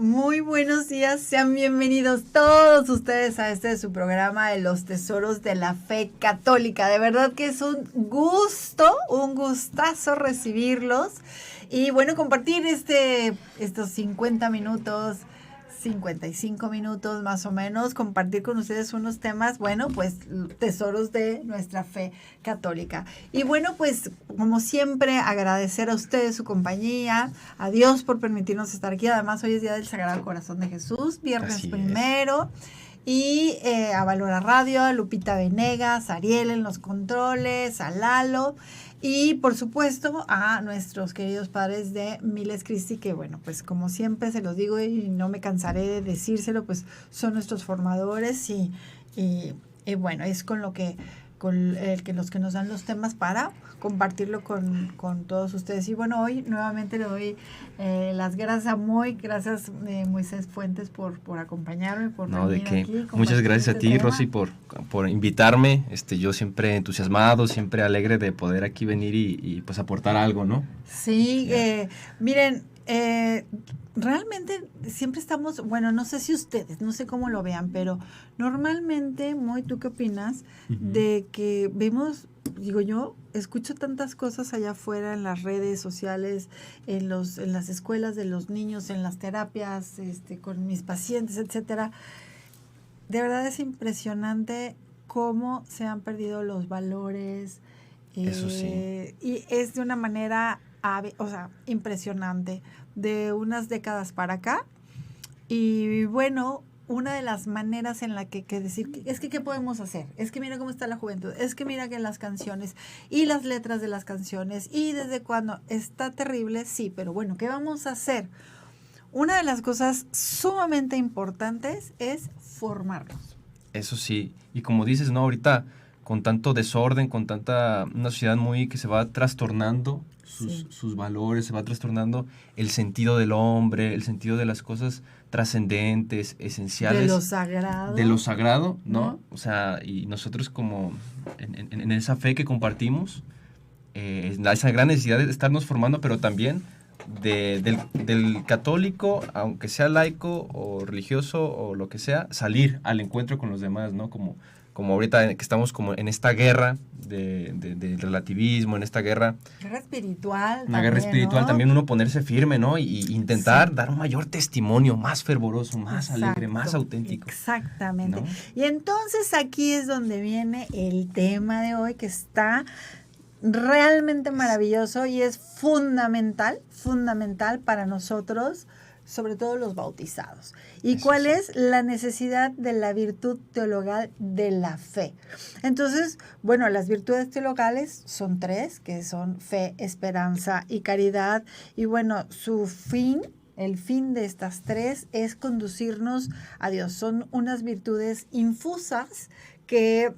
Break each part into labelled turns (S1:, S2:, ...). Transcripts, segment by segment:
S1: Muy buenos días, sean bienvenidos todos ustedes a este su programa de los tesoros de la fe católica. De verdad que es un gustazo recibirlos y bueno, compartir estos 50 minutos, 55 minutos más o menos, compartir con ustedes unos temas, bueno, pues tesoros de nuestra fe católica. Y bueno, pues como siempre, agradecer a ustedes su compañía, a Dios por permitirnos estar aquí. Además, hoy es Día del Sagrado Corazón de Jesús, viernes primero. Y a Valora Radio, a Lupita Venegas, a Ariel en los controles, a Lalo. Y por supuesto a nuestros queridos padres de Miles Christi, que bueno, pues como siempre se los digo y no me cansaré de decírselo, pues son nuestros formadores y bueno, es con lo que los que nos dan los temas para compartirlo con todos ustedes. Y bueno, hoy nuevamente le doy las gracias a gracias Moisés Fuentes por acompañarme, por venir aquí.
S2: Muchas gracias a ti, Rosy, por invitarme. Yo siempre entusiasmado, siempre alegre de poder aquí venir y pues aportar algo, ¿no?
S1: Sí, miren, realmente siempre estamos, bueno, no sé si ustedes, no sé cómo lo vean, pero normalmente, Moy, ¿tú qué opinas de que vemos, digo yo, escucho tantas cosas allá afuera en las redes sociales, en las escuelas de los niños, en las terapias, con mis pacientes, etcétera? De verdad es impresionante cómo se han perdido los valores.
S2: Eso sí.
S1: Y es de una manera, impresionante, de unas décadas para acá. Y bueno, una de las maneras en la que decir, es que ¿qué podemos hacer? Es que mira cómo está la juventud, es que mira que las canciones y las letras de las canciones y desde cuándo está terrible, sí, pero bueno, ¿qué vamos a hacer? Una de las cosas sumamente importantes es formarnos.
S2: Eso sí, y como dices, ¿no? Ahorita con tanto desorden, con una sociedad que se va trastornando sus valores, se va trastornando el sentido del hombre, el sentido de las cosas trascendentes, esenciales. De lo sagrado, ¿no? O sea, y nosotros como en esa fe que compartimos, esa gran necesidad de estarnos formando, pero también del católico, aunque sea laico o religioso o lo que sea, salir al encuentro con los demás, ¿no? Como ahorita que estamos como en esta guerra del relativismo, en esta guerra
S1: espiritual.
S2: Una guerra espiritual, ¿no? También uno ponerse firme, ¿no? Y intentar dar un mayor testimonio, más fervoroso, más alegre, más auténtico.
S1: Exactamente.
S2: ¿No?
S1: Y entonces aquí es donde viene el tema de hoy, que está realmente maravilloso y es fundamental para nosotros, sobre todo los bautizados. ¿Y cuál es la necesidad de la virtud teologal de la fe? Entonces, bueno, las virtudes teologales son 3, que son fe, esperanza y caridad. Y bueno, el fin de estas 3 es conducirnos a Dios. Son unas virtudes infusas que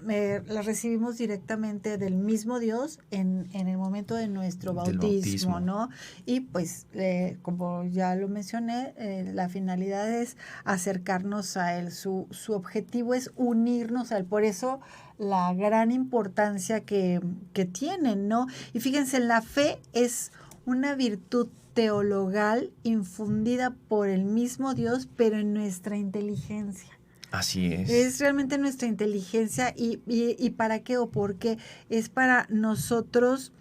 S1: las recibimos directamente del mismo Dios en el momento de nuestro bautismo, ¿no? Y pues, como ya lo mencioné, la finalidad es acercarnos a Él. Su objetivo es unirnos a Él. Por eso la gran importancia que tienen, ¿no? Y fíjense, la fe es una virtud teologal infundida por el mismo Dios, pero en nuestra inteligencia.
S2: Así es.
S1: Es realmente nuestra inteligencia y ¿para qué o por qué? Es para nosotros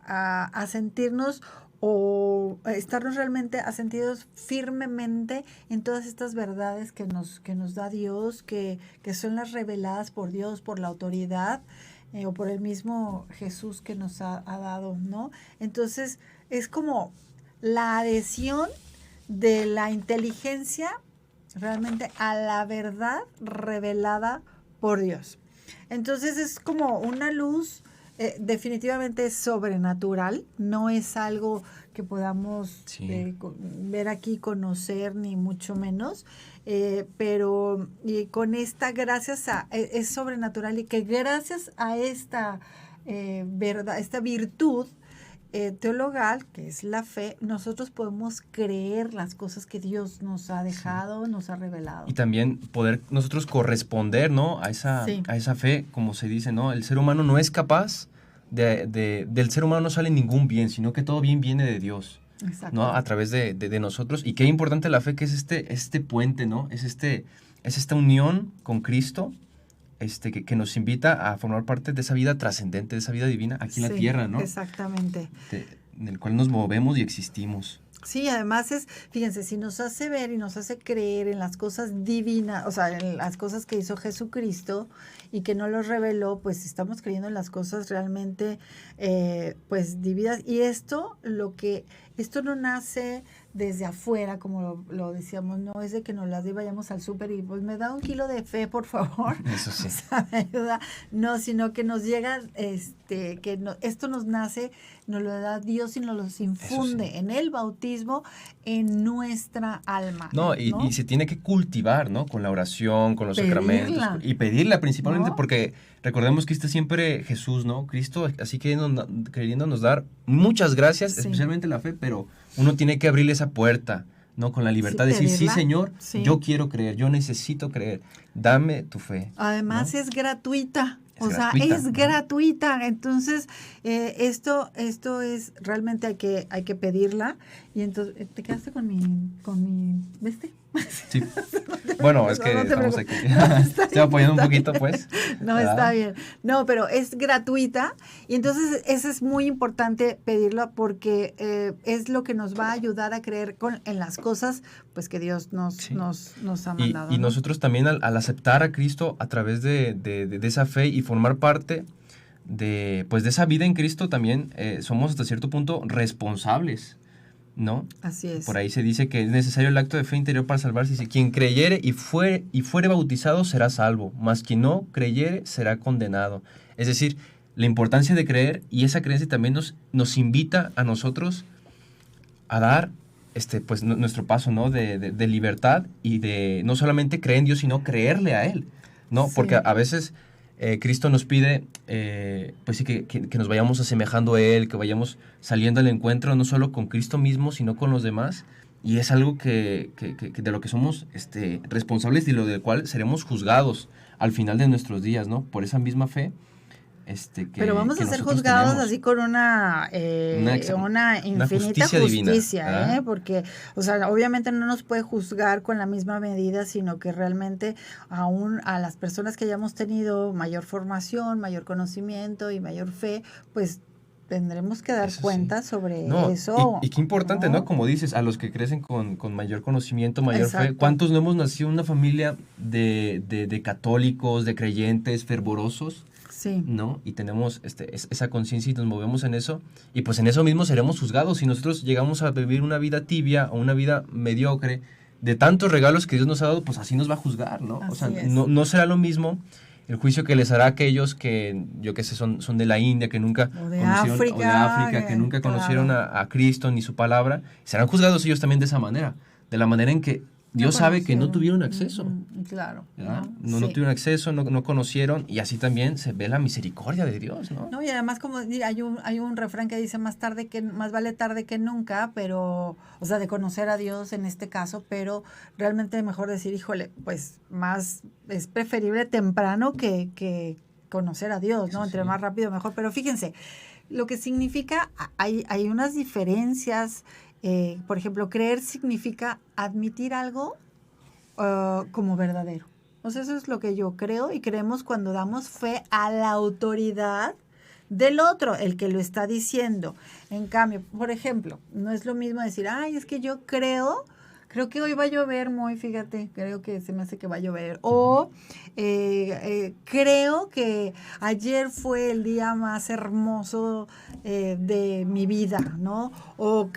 S1: a sentirnos o estarnos realmente asentidos firmemente en todas estas verdades que nos da Dios, que son las reveladas por Dios, por la autoridad o por el mismo Jesús que nos ha dado, ¿no? Entonces es como la adhesión de la inteligencia realmente a la verdad revelada por Dios. Entonces es como una luz definitivamente sobrenatural, no es algo que podamos ver aquí, conocer, ni mucho menos, pero con esta, es sobrenatural, y que gracias a esta verdad, esta virtud teologal, que es la fe, nosotros podemos creer las cosas que Dios nos ha dejado, nos ha revelado.
S2: Y también poder nosotros corresponder, ¿no? a esa fe, como se dice, ¿no? El ser humano no es capaz del ser humano no sale ningún bien, sino que todo bien viene de Dios.
S1: Exacto.
S2: ¿no? A través de nosotros. Y qué importante la fe, que es este puente, ¿no? Es esta unión con Cristo, que nos invita a formar parte de esa vida trascendente, de esa vida divina aquí en la tierra, ¿no?
S1: Exactamente.
S2: En el cual nos movemos y existimos.
S1: Sí, además fíjense, si nos hace ver y nos hace creer en las cosas divinas, o sea, en las cosas que hizo Jesucristo y que no los reveló, pues estamos creyendo en las cosas realmente, pues, divinas. Y esto no nace desde afuera, como lo decíamos, no es de que nos las vayamos al súper y pues me da 1 kilo de fe, por favor.
S2: Eso sí.
S1: O sea, me ayuda. No, sino que nos llega, esto nos nace, nos lo da Dios y nos los infunde en el bautismo, en nuestra alma.
S2: No, y se tiene que cultivar, ¿no? Con la oración, con los sacramentos. Y pedirla principalmente, ¿no? Porque recordemos que está siempre Jesús, ¿no? Cristo, así queriéndonos dar muchas gracias, especialmente la fe, pero uno tiene que abrirle esa puerta, ¿no? Con la libertad de decir, sí, Señor, yo quiero creer, yo necesito creer, dame tu fe.
S1: Además, ¿no? Es gratuita. Es
S2: gratuita.
S1: Gratuita. Entonces, esto es, realmente hay que pedirla. Y entonces, ¿te quedaste con mi ¿viste?
S2: Sí. Bueno, es que estamos aquí. Estoy apoyando un poquito, pues.
S1: No, está bien. No, pero es gratuita. Y entonces, eso es muy importante pedirlo porque es lo que nos va a ayudar a creer en las cosas, pues, que Dios nos ha mandado.
S2: Y ¿no? Nosotros también al aceptar a Cristo a través de esa fe y formar parte de esa vida en Cristo, también somos hasta cierto punto responsables, ¿no?
S1: Así es.
S2: Por ahí se dice que es necesario el acto de fe interior para salvarse. Dice, quien creyere y fuere bautizado será salvo, mas quien no creyere será condenado. Es decir, la importancia de creer, y esa creencia también nos invita a nosotros a dar pues nuestro paso, ¿no? de libertad y de no solamente creer en Dios, sino creerle a Él, ¿no? Sí. Porque a veces Cristo nos pide, pues sí, que nos vayamos asemejando a Él, que vayamos saliendo al encuentro no solo con Cristo mismo, sino con los demás. Y es algo que de lo que somos responsables y lo del cual seremos juzgados al final de nuestros días, ¿no? Por esa misma fe.
S1: Pero vamos a ser juzgados tenemos. Así con una infinita justicia divina, porque, o sea, obviamente no nos puede juzgar con la misma medida, sino que realmente aún a las personas que hayamos tenido mayor formación, mayor conocimiento y mayor fe, pues tendremos que dar cuenta sobre eso.
S2: Y qué importante, ¿no? Como dices, a los que crecen con mayor conocimiento, mayor fe. ¿Cuántos no hemos nacido en una familia de católicos, de creyentes, fervorosos?
S1: Sí.
S2: ¿No? Y tenemos esa conciencia y nos movemos en eso. Y pues en eso mismo seremos juzgados. Si nosotros llegamos a vivir una vida tibia o una vida mediocre, de tantos regalos que Dios nos ha dado, pues así nos va a juzgar, ¿no?
S1: Así
S2: o sea,
S1: es.
S2: no será lo mismo el juicio que les hará a aquellos que, yo qué sé, son de la India, que nunca conocieron, o de África, que nunca conocieron a Cristo ni su palabra. Serán juzgados ellos también de esa manera, de la manera en que Dios sabe que no tuvieron acceso.
S1: Claro.
S2: No tuvieron acceso, no conocieron, y así también se ve la misericordia de Dios, ¿no?
S1: No, y además como hay un refrán que dice más vale tarde que nunca, pero, o sea, de conocer a Dios en este caso, pero realmente mejor decir, híjole, pues más es preferible temprano que conocer a Dios, ¿no? Entre más rápido mejor. Pero fíjense, lo que significa, hay unas diferencias. Por ejemplo, creer significa admitir algo como verdadero. O sea, eso es lo que yo creo y creemos cuando damos fe a la autoridad del otro, el que lo está diciendo. En cambio, por ejemplo, no es lo mismo decir, ay, es que yo creo que hoy va a llover, fíjate, creo que se me hace que va a llover. O creo que ayer fue el día más hermoso de mi vida, ¿no? O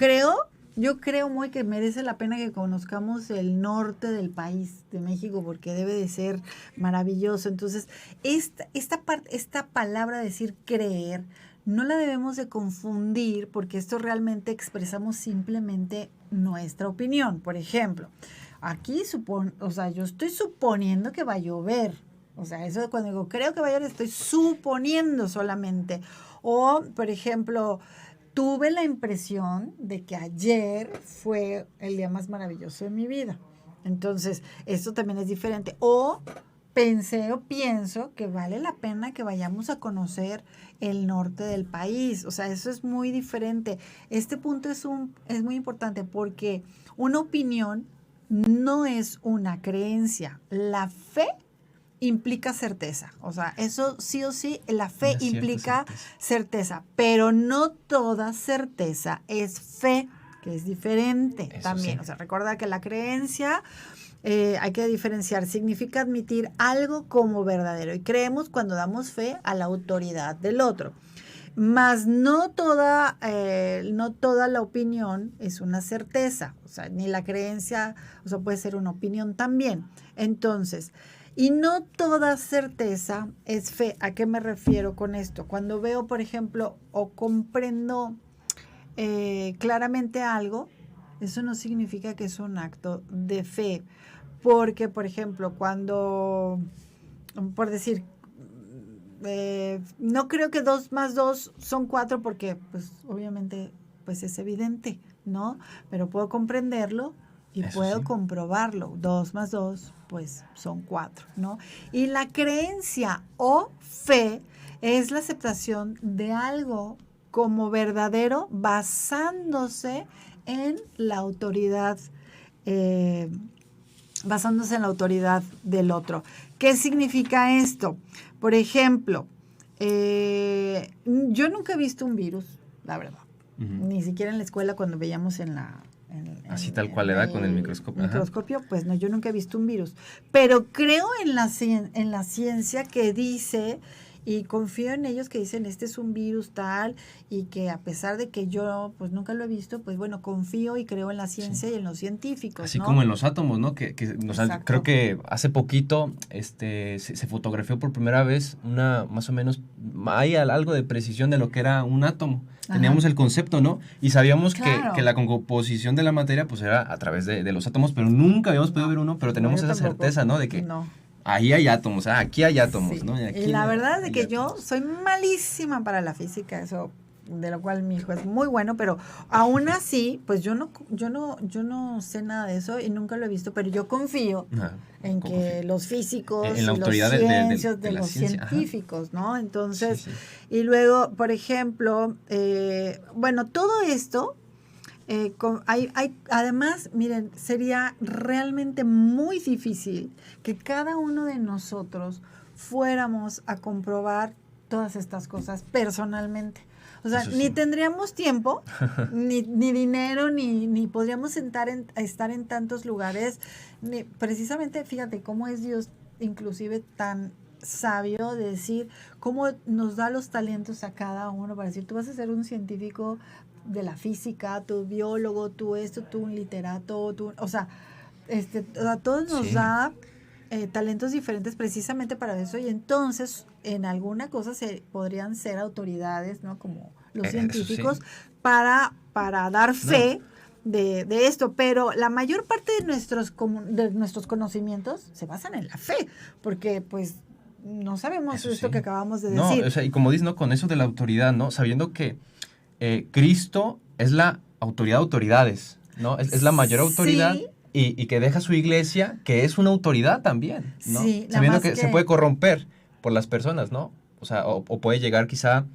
S1: yo creo muy que merece la pena que conozcamos el norte del país, de México, porque debe de ser maravilloso. Entonces, esta palabra decir creer, no la debemos de confundir, porque esto realmente expresamos simplemente nuestra opinión. Por ejemplo, aquí yo estoy suponiendo que va a llover. O sea, eso cuando digo creo que va a llover, estoy suponiendo solamente. O, por ejemplo, tuve la impresión de que ayer fue el día más maravilloso de mi vida. Entonces, esto también es diferente. O pensé o pienso que vale la pena que vayamos a conocer el norte del país. O sea, eso es muy diferente. Este punto es muy importante porque una opinión no es una creencia. La fe implica certeza. O sea, eso sí o sí, la fe implica certeza. Pero no toda certeza es fe, que es diferente eso también. Sí. O sea, recuerda que la creencia... hay que diferenciar, significa admitir algo como verdadero y creemos cuando damos fe a la autoridad del otro. Mas no toda la opinión es una certeza, o sea, ni la creencia, o sea, puede ser una opinión también. Entonces, y no toda certeza es fe. ¿A qué me refiero con esto? Cuando veo, por ejemplo, o comprendo claramente algo, eso no significa que es un acto de fe. Porque, por ejemplo, cuando, por decir, no creo que 2 más 2 son 4 porque, pues, obviamente, pues es evidente, ¿no? Pero puedo comprenderlo y eso puedo comprobarlo. 2 más 2, pues, son 4, ¿no? Y la creencia o fe es la aceptación de algo como verdadero basándose en la autoridad del otro. ¿Qué significa esto? Por ejemplo, yo nunca he visto un virus, la verdad. Uh-huh. Ni siquiera en la escuela cuando veíamos
S2: así tal cual le da con el microscopio.
S1: Microscopio, pues no, yo nunca he visto un virus. Pero creo en la ciencia que dice... Y confío en ellos que dicen, este es un virus tal, y que a pesar de que yo pues nunca lo he visto, pues bueno, confío y creo en la ciencia y en los científicos,
S2: así, ¿no? Como en los átomos, ¿no? Creo que hace poquito se fotografió por primera vez más o menos, hay algo de precisión de lo que era un átomo. Ajá. Teníamos el concepto, ¿no? Y sabíamos que la composición de la materia pues era a través de los átomos, pero nunca habíamos podido ver uno, pero tenemos esa certeza, ¿no? De que... No. Ahí hay átomos, aquí hay átomos, sí. ¿no?
S1: Y la verdad es que yo soy malísima para la física, eso de lo cual mi hijo es muy bueno, pero aún así, pues yo no sé nada de eso y nunca lo he visto, pero yo confío en que los físicos
S2: en la autoridad
S1: de los científicos, ajá. ¿no? Entonces, sí. Y luego, por ejemplo, bueno, todo esto... además, miren, sería realmente muy difícil que cada uno de nosotros fuéramos a comprobar todas estas cosas personalmente. O sea, sí. Ni tendríamos tiempo, ni dinero, ni podríamos estar en tantos lugares. Precisamente, fíjate cómo es Dios inclusive tan sabio de decir cómo nos da los talentos a cada uno para decir, tú vas a ser un científico de la física, tú biólogo, tú esto, tú un literato, o sea, a todos nos sí. da talentos diferentes precisamente para eso, y entonces en alguna cosa podrían ser autoridades, ¿no? Como los científicos, sí. para dar fe de esto, pero la mayor parte de nuestros conocimientos se basan en la fe, porque pues no sabemos eso esto sí. que acabamos de decir.
S2: No, o sea, y como dices, ¿no? Con eso de la autoridad, ¿no? Sabiendo que Cristo es la autoridad de autoridades, ¿no? Es la mayor autoridad sí. y que deja su iglesia, que es una autoridad también, ¿no? Sí, sabiendo que se puede corromper por las personas, ¿no? O sea, o puede llegar quizá,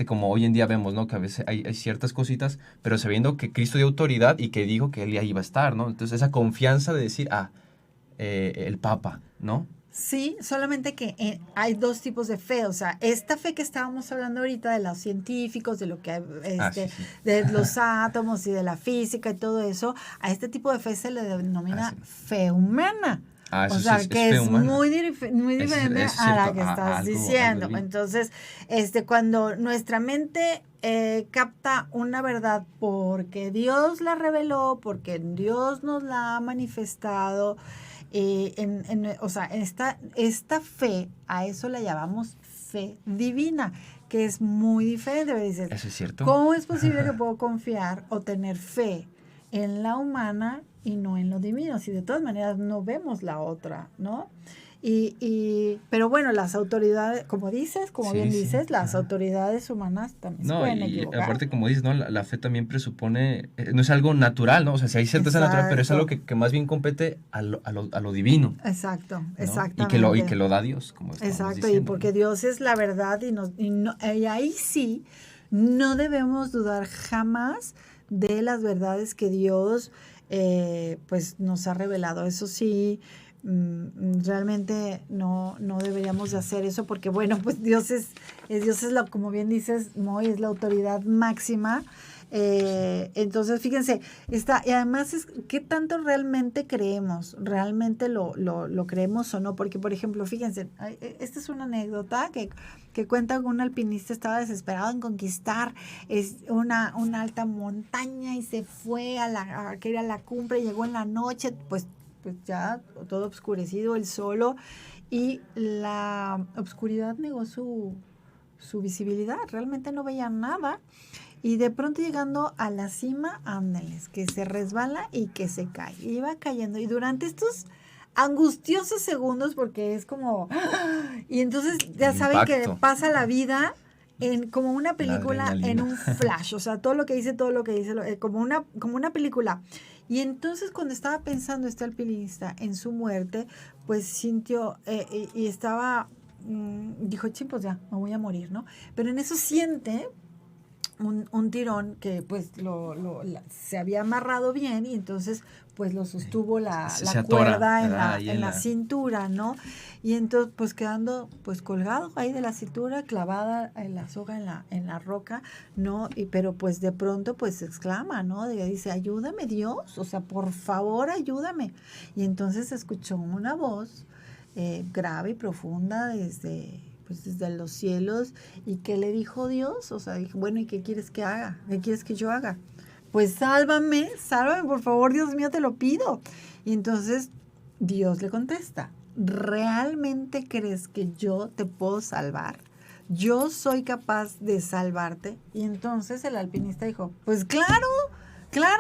S2: como hoy en día vemos, ¿no? Que a veces hay ciertas cositas, pero sabiendo que Cristo dio autoridad y que dijo que él ya iba a estar, ¿no? Entonces esa confianza de decir, el Papa, ¿no?
S1: Sí, solamente que hay dos tipos de fe, o sea, esta fe que estábamos hablando ahorita de los científicos, de lo que sí. de los átomos y de la física y todo eso, a este tipo de fe se le denomina fe humana. O sea, sí, que es muy diferente a la que estás diciendo. Algo entonces, cuando nuestra mente capta una verdad porque Dios la reveló, porque Dios nos la ha manifestado, o sea, esta fe, a eso la llamamos fe divina, que es muy diferente. Dices,
S2: eso es cierto.
S1: ¿Cómo es posible que puedo confiar o tener fe en la humana y no en lo divino? Si de todas maneras no vemos la otra, ¿no? Pero bueno, las autoridades, como dices, como
S2: Sí,
S1: bien
S2: sí,
S1: dices, las
S2: ajá.
S1: autoridades humanas también se
S2: No,
S1: pueden
S2: y
S1: equivocar.
S2: aparte, como dices, ¿no? La fe también presupone, no es algo natural, ¿no? O sea, sí hay certeza natural, pero es algo
S1: Exacto,
S2: que más bien compete a lo divino,
S1: exacto,
S2: ¿no? Y
S1: exactamente.
S2: que lo da Dios, como estábamos
S1: Exacto, y
S2: diciendo, ¿no?
S1: porque Dios es la verdad y ahí sí no debemos dudar jamás de las verdades que Dios pues nos ha revelado. Eso sí, realmente no deberíamos de hacer eso porque bueno, pues Dios es la, como bien dices, Moy, es la autoridad máxima. Entonces, fíjense, y además es qué tanto realmente creemos, realmente lo creemos o no, porque por ejemplo, fíjense, esta es una anécdota que cuenta que un alpinista estaba desesperado en conquistar una alta montaña y se fue a querer ir a la cumbre, llegó en la noche, pues ya todo oscurecido, él solo, y la oscuridad negó su visibilidad, realmente no veía nada. Y de pronto llegando a la cima, ándeles, que se resbala y que se cae. Y iba cayendo. Y durante estos angustiosos segundos, porque es como... Y entonces ya
S2: El
S1: saben que
S2: impacto,
S1: pasa la vida como una
S2: la
S1: película en
S2: adrenalina.
S1: un flash. O sea, todo lo que dice, como una película. Y entonces cuando estaba pensando este alpinista en su muerte, pues sintió y estaba... dijo, pues ya, me voy a morir, ¿no? Pero en eso siente un tirón que pues se había amarrado bien y entonces pues lo sostuvo
S2: Se
S1: la
S2: atora,
S1: cuerda
S2: ¿verdad? Ahí
S1: en
S2: en
S1: la
S2: la...
S1: cintura, ¿no? Y entonces pues quedando pues colgado ahí de la cintura, clavada en la soga en la roca, ¿no? Pero pues de pronto pues exclama, ¿no? Dice, ayúdame Dios, o sea, por favor ayúdame. Y entonces escuchó una voz grave y profunda desde los cielos. ¿Y qué le dijo Dios? O sea, dijo, bueno, ¿y qué quieres que haga? ¿Qué quieres que yo haga? Pues sálvame, por favor, Dios mío, te lo pido. Y entonces Dios le contesta, ¿realmente crees que yo te puedo salvar? Yo soy capaz de salvarte. Y entonces el alpinista dijo, pues claro,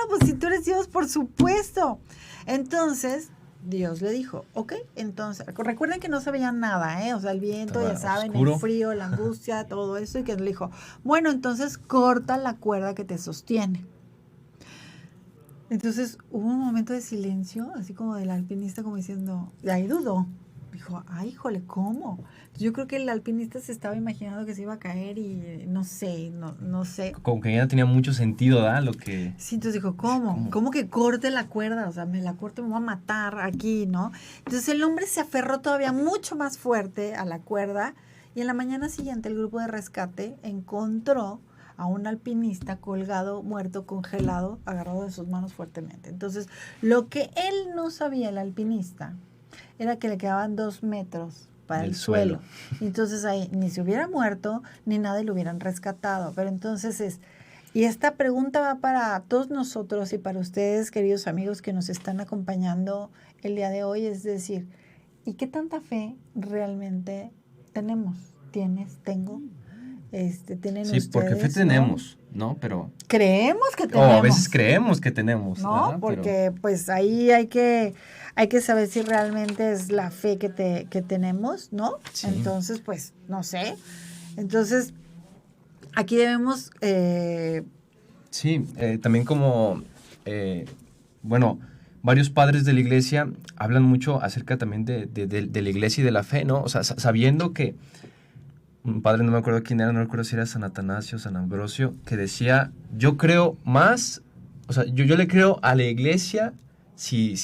S1: pues si tú eres Dios, por supuesto. Entonces Dios le dijo, ok, entonces, recuerden que no se veía nada, ¿eh? O sea, el viento, ya
S2: Estaba
S1: saben, el
S2: oscuro.
S1: frío, la angustia, todo eso, y que le dijo, bueno, entonces corta la cuerda que te sostiene. Entonces hubo un momento de silencio, así como del alpinista, como diciendo, y ahí dudó. Dijo, ay, híjole, ¿cómo? Yo creo que el alpinista se estaba imaginando que se iba a caer y no sé.
S2: Como que ya no tenía mucho sentido, ¿verdad? Lo que...
S1: Sí, entonces dijo, ¿cómo?
S2: ¿Cómo?
S1: ¿Cómo que corte la cuerda? O sea, me la corto, me voy a matar aquí, ¿no? Entonces el hombre se aferró todavía mucho más fuerte a la cuerda y en la mañana siguiente el grupo de rescate encontró a un alpinista colgado, muerto, congelado, agarrado de sus manos fuertemente. Entonces, lo que él no sabía, el alpinista, era que le quedaban 2 metros para el suelo. Entonces ahí ni se hubiera muerto, ni nada y lo hubieran rescatado. Pero entonces y esta pregunta va para todos nosotros y para ustedes, queridos amigos que nos están acompañando el día de hoy, es decir, ¿y qué tanta fe realmente tenemos? ¿Tienes? ¿Tengo? ¿Tienen
S2: Sí, porque fe
S1: ustedes?
S2: tenemos, ¿no? Pero...
S1: Creemos que
S2: O
S1: tenemos.
S2: a veces creemos que tenemos,
S1: ¿No?
S2: ¿verdad?
S1: Porque pues ahí hay que saber si realmente es la fe que tenemos, ¿no?
S2: Sí.
S1: Entonces, pues, no sé. Entonces, aquí debemos...
S2: Sí, también como, bueno, varios padres de la iglesia hablan mucho acerca también de la iglesia y de la fe, ¿no? O sea, sabiendo que un padre, no me acuerdo quién era, no recuerdo si era San Atanasio, San Ambrosio, que decía, yo creo más, o sea, yo le creo a la iglesia si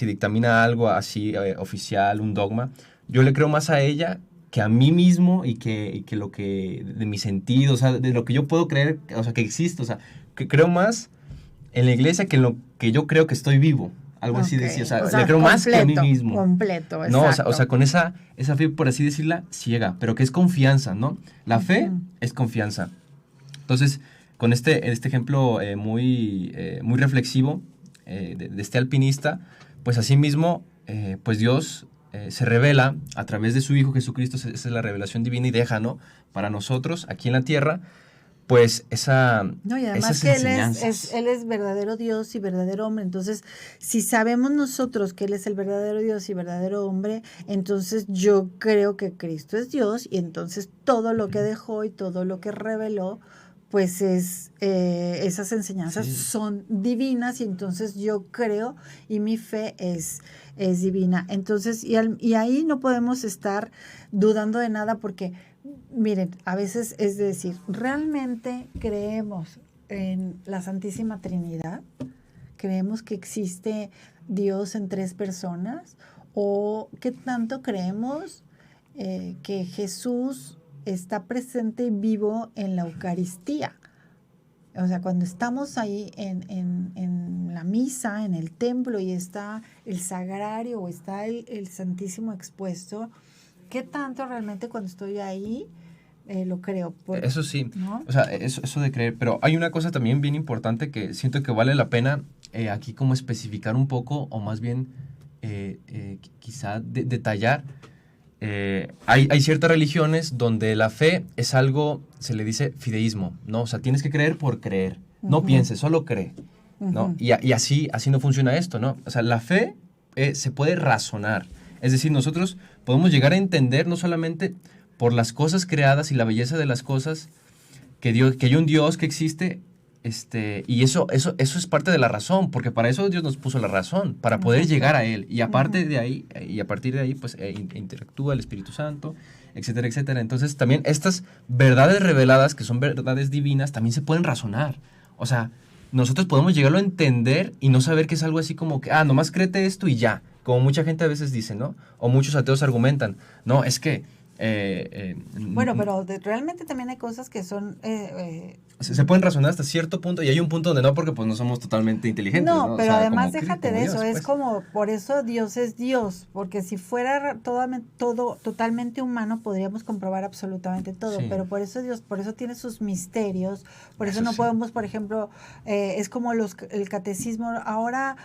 S2: dictamina algo así oficial, un dogma, yo le creo más a ella que a mí mismo y que lo que, de mi sentido, o sea, de lo que yo puedo creer, o sea, que existe, o sea, que creo más en la iglesia que en lo que yo creo que estoy vivo. Algo así decía, o sea, le creo más que a mí mismo.
S1: Completo,
S2: No,
S1: exacto.
S2: o sea, con esa fe, por así decirla, ciega, pero que es confianza, ¿no? La fe es confianza. Entonces, con este ejemplo muy reflexivo de este alpinista, pues así mismo, pues Dios se revela a través de su Hijo Jesucristo, esa es la revelación divina y deja, ¿no? Para nosotros, aquí en la tierra, pues esas
S1: No, y además que
S2: enseñanzas.
S1: Él es verdadero Dios y verdadero hombre. Entonces, si sabemos nosotros que Él es el verdadero Dios y verdadero hombre, entonces yo creo que Cristo es Dios y entonces todo lo que dejó y todo lo que reveló, pues esas enseñanzas
S2: Sí.
S1: son divinas y entonces yo creo y mi fe es divina. Entonces, y ahí no podemos estar dudando de nada porque miren, a veces es decir, ¿realmente creemos en la Santísima Trinidad? ¿Creemos que existe Dios en tres personas? ¿O qué tanto creemos que Jesús está presente y vivo en la Eucaristía? O sea, cuando estamos ahí en la misa, en el templo, y está el sagrario o está el Santísimo expuesto, ¿qué tanto realmente cuando estoy ahí lo creo?
S2: Eso sí,
S1: ¿no?
S2: o sea, eso de creer, pero hay una cosa también bien importante que siento que vale la pena aquí como especificar un poco, o más bien quizá detallar. Hay ciertas religiones donde la fe es algo, se le dice fideísmo, ¿no? O sea, tienes que creer por creer, no pienses, solo cree, ¿no? Y así no funciona esto, ¿no? O sea, la fe se puede razonar, es decir, nosotros podemos llegar a entender no solamente por las cosas creadas y la belleza de las cosas, que hay un Dios que existe, y eso es parte de la razón, porque para eso Dios nos puso la razón, para poder llegar a Él. Y aparte de ahí, y a partir de ahí, pues interactúa el Espíritu Santo, etcétera, etcétera. Entonces, también estas verdades reveladas, que son verdades divinas, también se pueden razonar. O sea, nosotros podemos llegarlo a entender y no saber que es algo así como que, nomás créete esto y ya. Como mucha gente a veces dice, ¿no? O muchos ateos argumentan, no, es que
S1: bueno, pero realmente también hay cosas que son...
S2: se pueden razonar hasta cierto punto y hay un punto donde no, porque pues no somos totalmente inteligentes, ¿no?
S1: pero
S2: o sea,
S1: además déjate de
S2: Dios,
S1: eso,
S2: pues.
S1: es como, por eso Dios es Dios, porque si fuera todo totalmente humano podríamos comprobar absolutamente todo,
S2: Sí.
S1: pero por eso Dios, por eso tiene sus misterios, por eso no
S2: sí.
S1: podemos, por ejemplo, es como el catecismo, ahora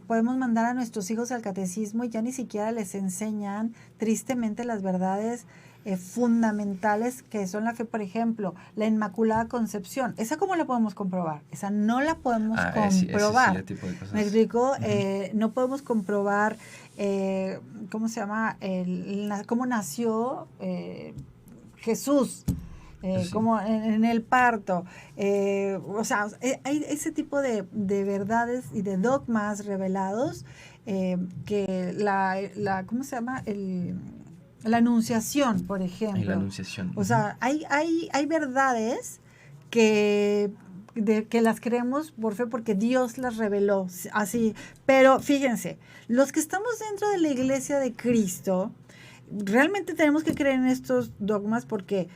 S1: podemos mandar a nuestros hijos al catecismo y ya ni siquiera les enseñan tristemente las verdades fundamentales que son la fe, por ejemplo, la Inmaculada Concepción. ¿Esa cómo la podemos comprobar? Esa no la podemos comprobar.
S2: Sí, tipo de cosas.
S1: ¿Me explico? No podemos comprobar, ¿cómo se llama? Cómo nació Jesús. Como en el parto. O sea, hay ese tipo de verdades y de dogmas revelados que ¿cómo se llama? La anunciación, por ejemplo.
S2: La anunciación.
S1: O sea, hay verdades que las creemos por fe porque Dios las reveló así. Pero fíjense, los que estamos dentro de la iglesia de Cristo, realmente tenemos que creer en estos dogmas porque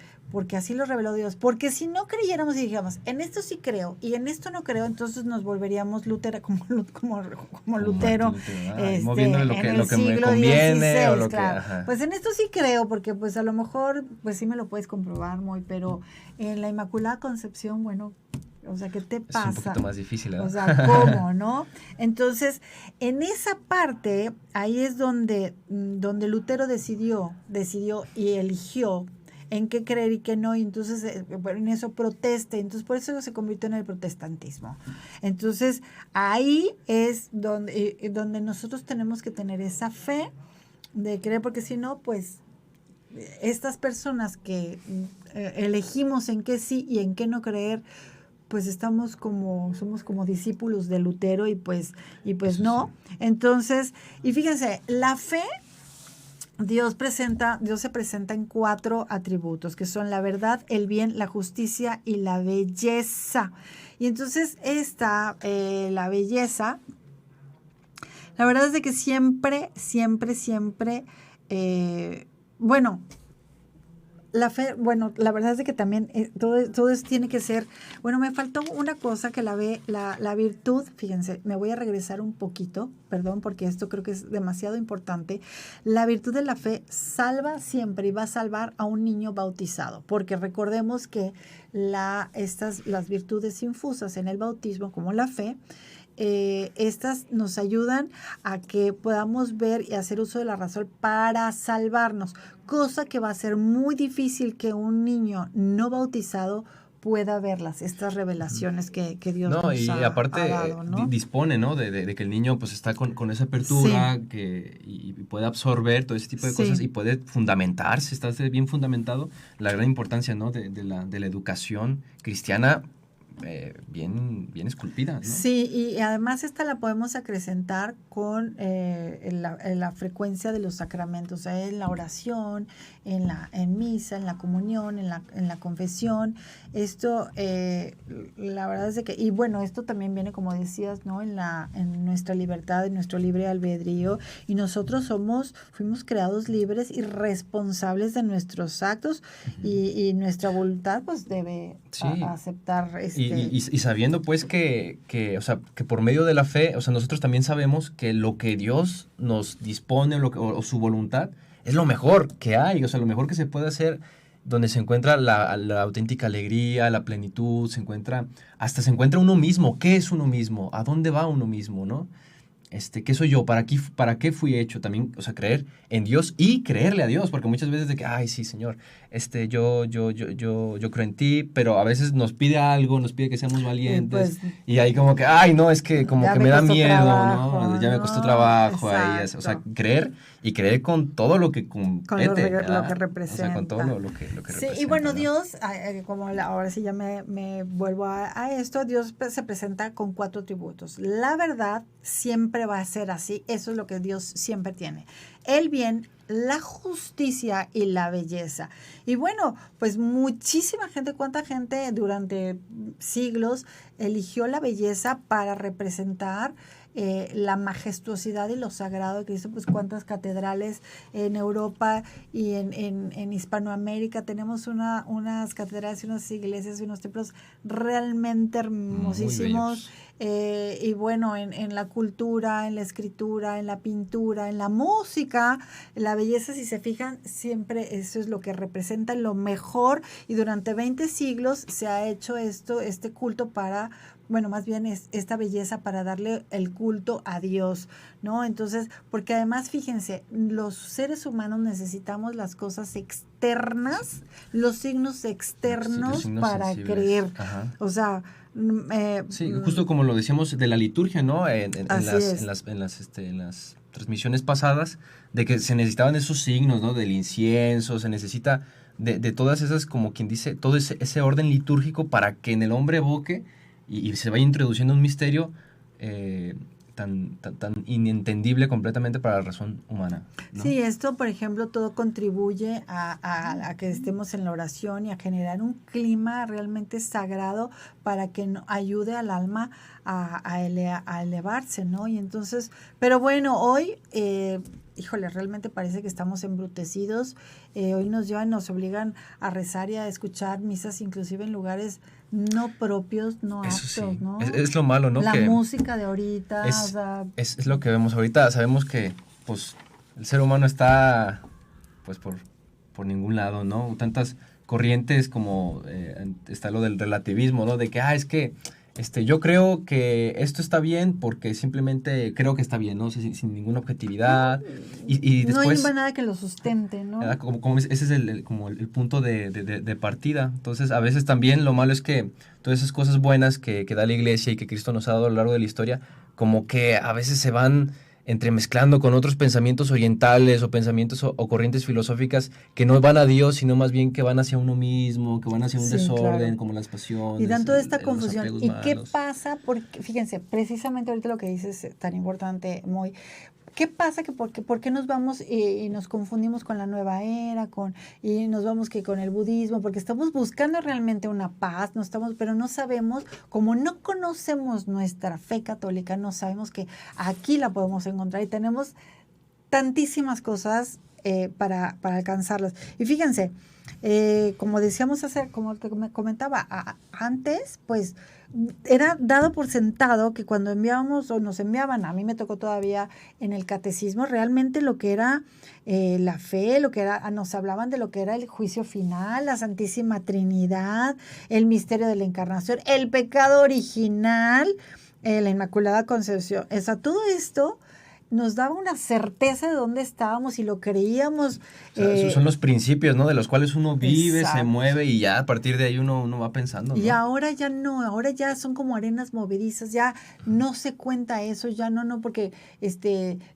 S1: así lo reveló Dios. Porque si no creyéramos y dijéramos, en esto sí creo y en esto no creo, entonces nos volveríamos Lutero, como Lutero,
S2: moviéndole lo que me conviene
S1: XVI,
S2: o lo
S1: claro.
S2: que...
S1: Pues en esto sí creo, porque pues a lo mejor, pues sí me lo puedes comprobar, pero en la Inmaculada Concepción, bueno, o sea, ¿qué te pasa?
S2: Es un poquito más difícil, ¿verdad?
S1: O sea, ¿cómo, no? Entonces, en esa parte, ahí es donde Lutero decidió y eligió en qué creer y qué no, y entonces en eso protesta, entonces por eso se convirtió en el protestantismo. Entonces, ahí es donde nosotros tenemos que tener esa fe de creer, porque si no, pues estas personas que elegimos en qué sí y en qué no creer, pues somos como discípulos de Lutero y pues no. Sí. Entonces, y fíjense, la fe, Dios se presenta en 4 atributos, que son la verdad, el bien, la justicia y la belleza. Y entonces la belleza, la verdad es de que siempre, bueno, la fe, bueno, la verdad es de que también todo eso tiene que ser, bueno, me faltó una cosa que la virtud, fíjense, me voy a regresar un poquito, perdón, porque esto creo que es demasiado importante. La virtud de la fe salva siempre y va a salvar a un niño bautizado, porque recordemos que las virtudes infusas en el bautismo, como la fe, estas nos ayudan a que podamos ver y hacer uso de la razón para salvarnos, cosa que va a ser muy difícil que un niño no bautizado pueda verlas, estas revelaciones que Dios
S2: No,
S1: nos
S2: y aparte
S1: ha dado, ¿no?
S2: dispone, ¿no? De que el niño pues está con esa apertura y puede absorber todo ese tipo de cosas y puede fundamentarse, está bien fundamentado. La gran importancia, ¿no? De la educación cristiana bien esculpida, ¿no?
S1: Sí, y además esta la podemos acrecentar con la frecuencia de los sacramentos, en la oración, en misa, en la comunión, en la confesión. Esto, la verdad es de que, y bueno, esto también viene, como decías, ¿no? En nuestra libertad, en nuestro libre albedrío, y nosotros fuimos creados libres y responsables de nuestros actos, y nuestra voluntad pues debe aceptar
S2: Y sabiendo pues que o sea, que por medio de la fe, o sea, nosotros también sabemos que lo que Dios nos dispone o su voluntad es lo mejor que hay, o sea, lo mejor que se puede hacer, donde se encuentra la auténtica alegría, la plenitud, hasta se encuentra uno mismo. ¿Qué es uno mismo? ¿A dónde va uno mismo, no? ¿Qué soy yo? ¿Para qué fui hecho? También, o sea, creer en Dios y creerle a Dios, porque muchas veces de que, ay, sí, Señor, yo creo en ti, pero a veces nos pide algo, nos pide que seamos valientes,
S1: pues,
S2: y ahí como que, ay, no, es que como que me da miedo,
S1: trabajo,
S2: ¿no? Ya me costó trabajo, ahí, o sea, creer con todo lo que compete,
S1: lo que representa.
S2: O sea, con todo lo que representa.
S1: Y bueno,
S2: ¿no?
S1: Dios, ahora sí ya me vuelvo a esto, Dios se presenta con 4 atributos. La verdad siempre va a ser así, eso es lo que Dios siempre tiene. El bien, la justicia y la belleza. Y bueno, pues cuánta gente durante siglos eligió la belleza para representar la majestuosidad y lo sagrado de Cristo. Pues cuántas catedrales en Europa y en Hispanoamérica tenemos unas catedrales y unas iglesias y unos templos realmente hermosísimos. Y bueno, en la cultura, en la escritura, en la pintura, en la música, la belleza, si se fijan, siempre eso es lo que representa lo mejor, y durante 20 siglos se ha hecho este culto para, bueno, más bien es esta belleza para darle el culto a Dios, ¿no? Entonces, porque además, fíjense, los seres humanos necesitamos las cosas externas, los signos externos,
S2: los signos
S1: para
S2: sensibles.
S1: Creer.
S2: Ajá.
S1: O sea,
S2: sí, justo como lo decíamos de la liturgia, ¿no? En las transmisiones pasadas, de que se necesitaban esos signos, ¿no? Del incienso, se necesita de todas esas, como quien dice, todo ese orden litúrgico para que en el hombre evoque y se vaya introduciendo un misterio tan inentendible completamente para la razón humana, ¿no?
S1: Sí, esto, por ejemplo, todo contribuye a que estemos en la oración y a generar un clima realmente sagrado para que ayude al alma a elevarse, ¿no? Y entonces, pero bueno, hoy, híjole, realmente parece que estamos embrutecidos. Hoy nos obligan a rezar y a escuchar misas, inclusive en lugares no propios, no
S2: Eso
S1: aptos,
S2: sí.
S1: ¿no?
S2: Es lo malo, ¿no?
S1: La
S2: que
S1: música de ahorita, o sea,
S2: es lo que vemos ahorita. Sabemos que, pues, el ser humano está, pues, por ningún lado, ¿no? Tantas corrientes como está lo del relativismo, ¿no? De que, es que yo creo que esto está bien porque simplemente creo que está bien, ¿no? O sea, sin ninguna objetividad. Y después,
S1: no hay nada que lo sustente, ¿no?
S2: Ese es como el punto de partida. Entonces, a veces también lo malo es que todas esas cosas buenas que da la iglesia y que Cristo nos ha dado a lo largo de la historia, como que a veces se van entremezclando con otros pensamientos orientales o pensamientos o corrientes filosóficas que no van a Dios, sino más bien que van hacia uno mismo, que van hacia un desorden, claro, como las pasiones.
S1: Y dan toda esta confusión. ¿Y
S2: malos?
S1: qué pasa? Porque, fíjense, precisamente ahorita lo que dices es tan importante, Moy. ¿Qué pasa? ¿Por qué nos vamos y nos confundimos con la nueva era, y nos vamos que con el budismo? Porque estamos buscando realmente una paz, pero no sabemos, como no conocemos nuestra fe católica, no sabemos que aquí la podemos encontrar, y tenemos tantísimas cosas para alcanzarlas. Y fíjense, como decíamos como te comentaba, antes, pues, era dado por sentado que cuando enviábamos o nos enviaban, a mí me tocó todavía en el catecismo, realmente lo que era la fe, nos hablaban de lo que era el juicio final, la Santísima Trinidad, el misterio de la Encarnación, el pecado original, la Inmaculada Concepción. Todo esto nos daba una certeza de dónde estábamos y lo creíamos.
S2: O sea, esos son los principios, ¿no? De los cuales uno vive,
S1: Exacto.
S2: se mueve y ya a partir de ahí uno va pensando, ¿no?
S1: Y ahora ya no, ahora ya son como arenas movedizas, ya no se cuenta eso, ya no, porque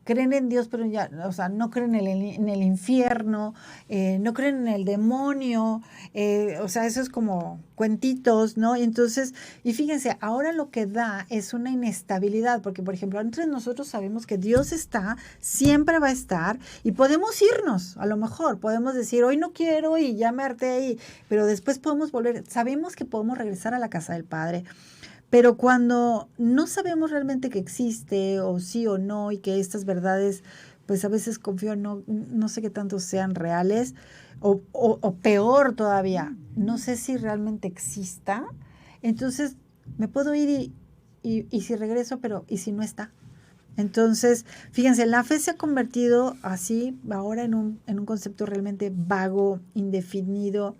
S1: creen en Dios, pero ya, o sea, no creen en el infierno, no creen en el demonio, o sea, eso es como cuentitos, ¿no? Y entonces, y fíjense, ahora lo que da es una inestabilidad, porque por ejemplo, entre nosotros sabemos que Dios está, siempre va a estar, y podemos irnos, a lo mejor, podemos decir, hoy no quiero y ya me harté, pero después podemos volver, sabemos que podemos regresar a la casa del Padre, pero cuando no sabemos realmente que existe, o sí o no, y que estas verdades, pues a veces confío, no sé qué tanto sean reales, o peor todavía, no sé si realmente exista, entonces me puedo ir y si regreso, pero ¿y si no está? Entonces, fíjense, la fe se ha convertido así ahora en un concepto realmente vago, indefinido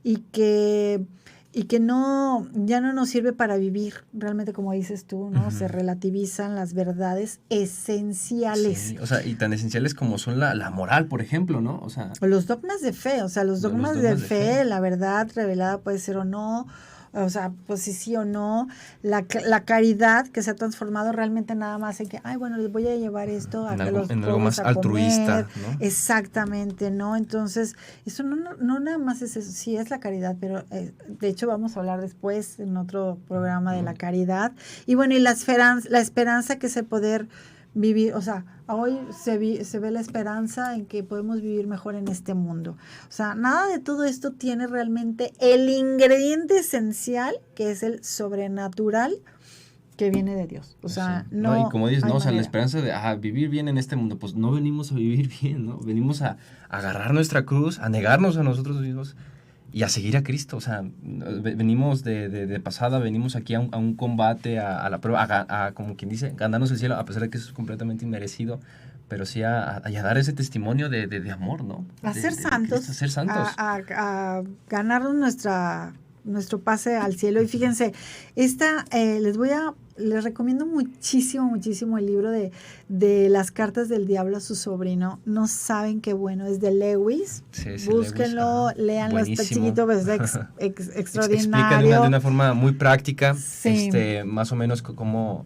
S1: y que no, ya no nos sirve para vivir, realmente como dices tú, ¿no? Se relativizan las verdades esenciales.
S2: Sí, o sea, y tan esenciales como son la moral, por ejemplo, ¿no? O sea,
S1: los dogmas de fe, o sea, los dogmas de fe, la verdad revelada puede ser o no, o sea, pues sí o no, la caridad que se ha transformado realmente nada más en que, ay, bueno, les voy a llevar esto a
S2: en
S1: que
S2: algo,
S1: los
S2: en algo más altruista, ¿no?
S1: Exactamente, ¿no? Entonces, eso no nada más es eso, sí es la caridad, pero de hecho vamos a hablar después en otro programa de la caridad. Y bueno, y la esperanza que es el poder vivir, o sea, hoy se ve la esperanza en que podemos vivir mejor en este mundo. O sea, nada de todo esto tiene realmente el ingrediente esencial, que es el sobrenatural que viene de Dios. O sea,
S2: sí. No, y como dices,
S1: no,
S2: o sea, la esperanza de vivir bien en este mundo, pues no venimos a vivir bien, ¿no? Venimos a agarrar nuestra cruz, a negarnos a nosotros mismos y a seguir a Cristo. O sea, venimos de pasada, venimos aquí a un combate, a la prueba, a, como quien dice, ganarnos el cielo, a pesar de que eso es completamente inmerecido, pero sí a dar ese testimonio de amor, ¿no?
S1: A ser santos.
S2: Cristo, a ser santos.
S1: A ganarnos nuestro pase al cielo. Y fíjense, les recomiendo muchísimo el libro de Las cartas del diablo a su sobrino. No saben qué bueno, es de Lewis. Sí, búsquenlo,
S2: Lewis,
S1: léanlo, está chiquito, pero es extraordinario.
S2: Explica de una forma muy práctica, sí. Más o menos cómo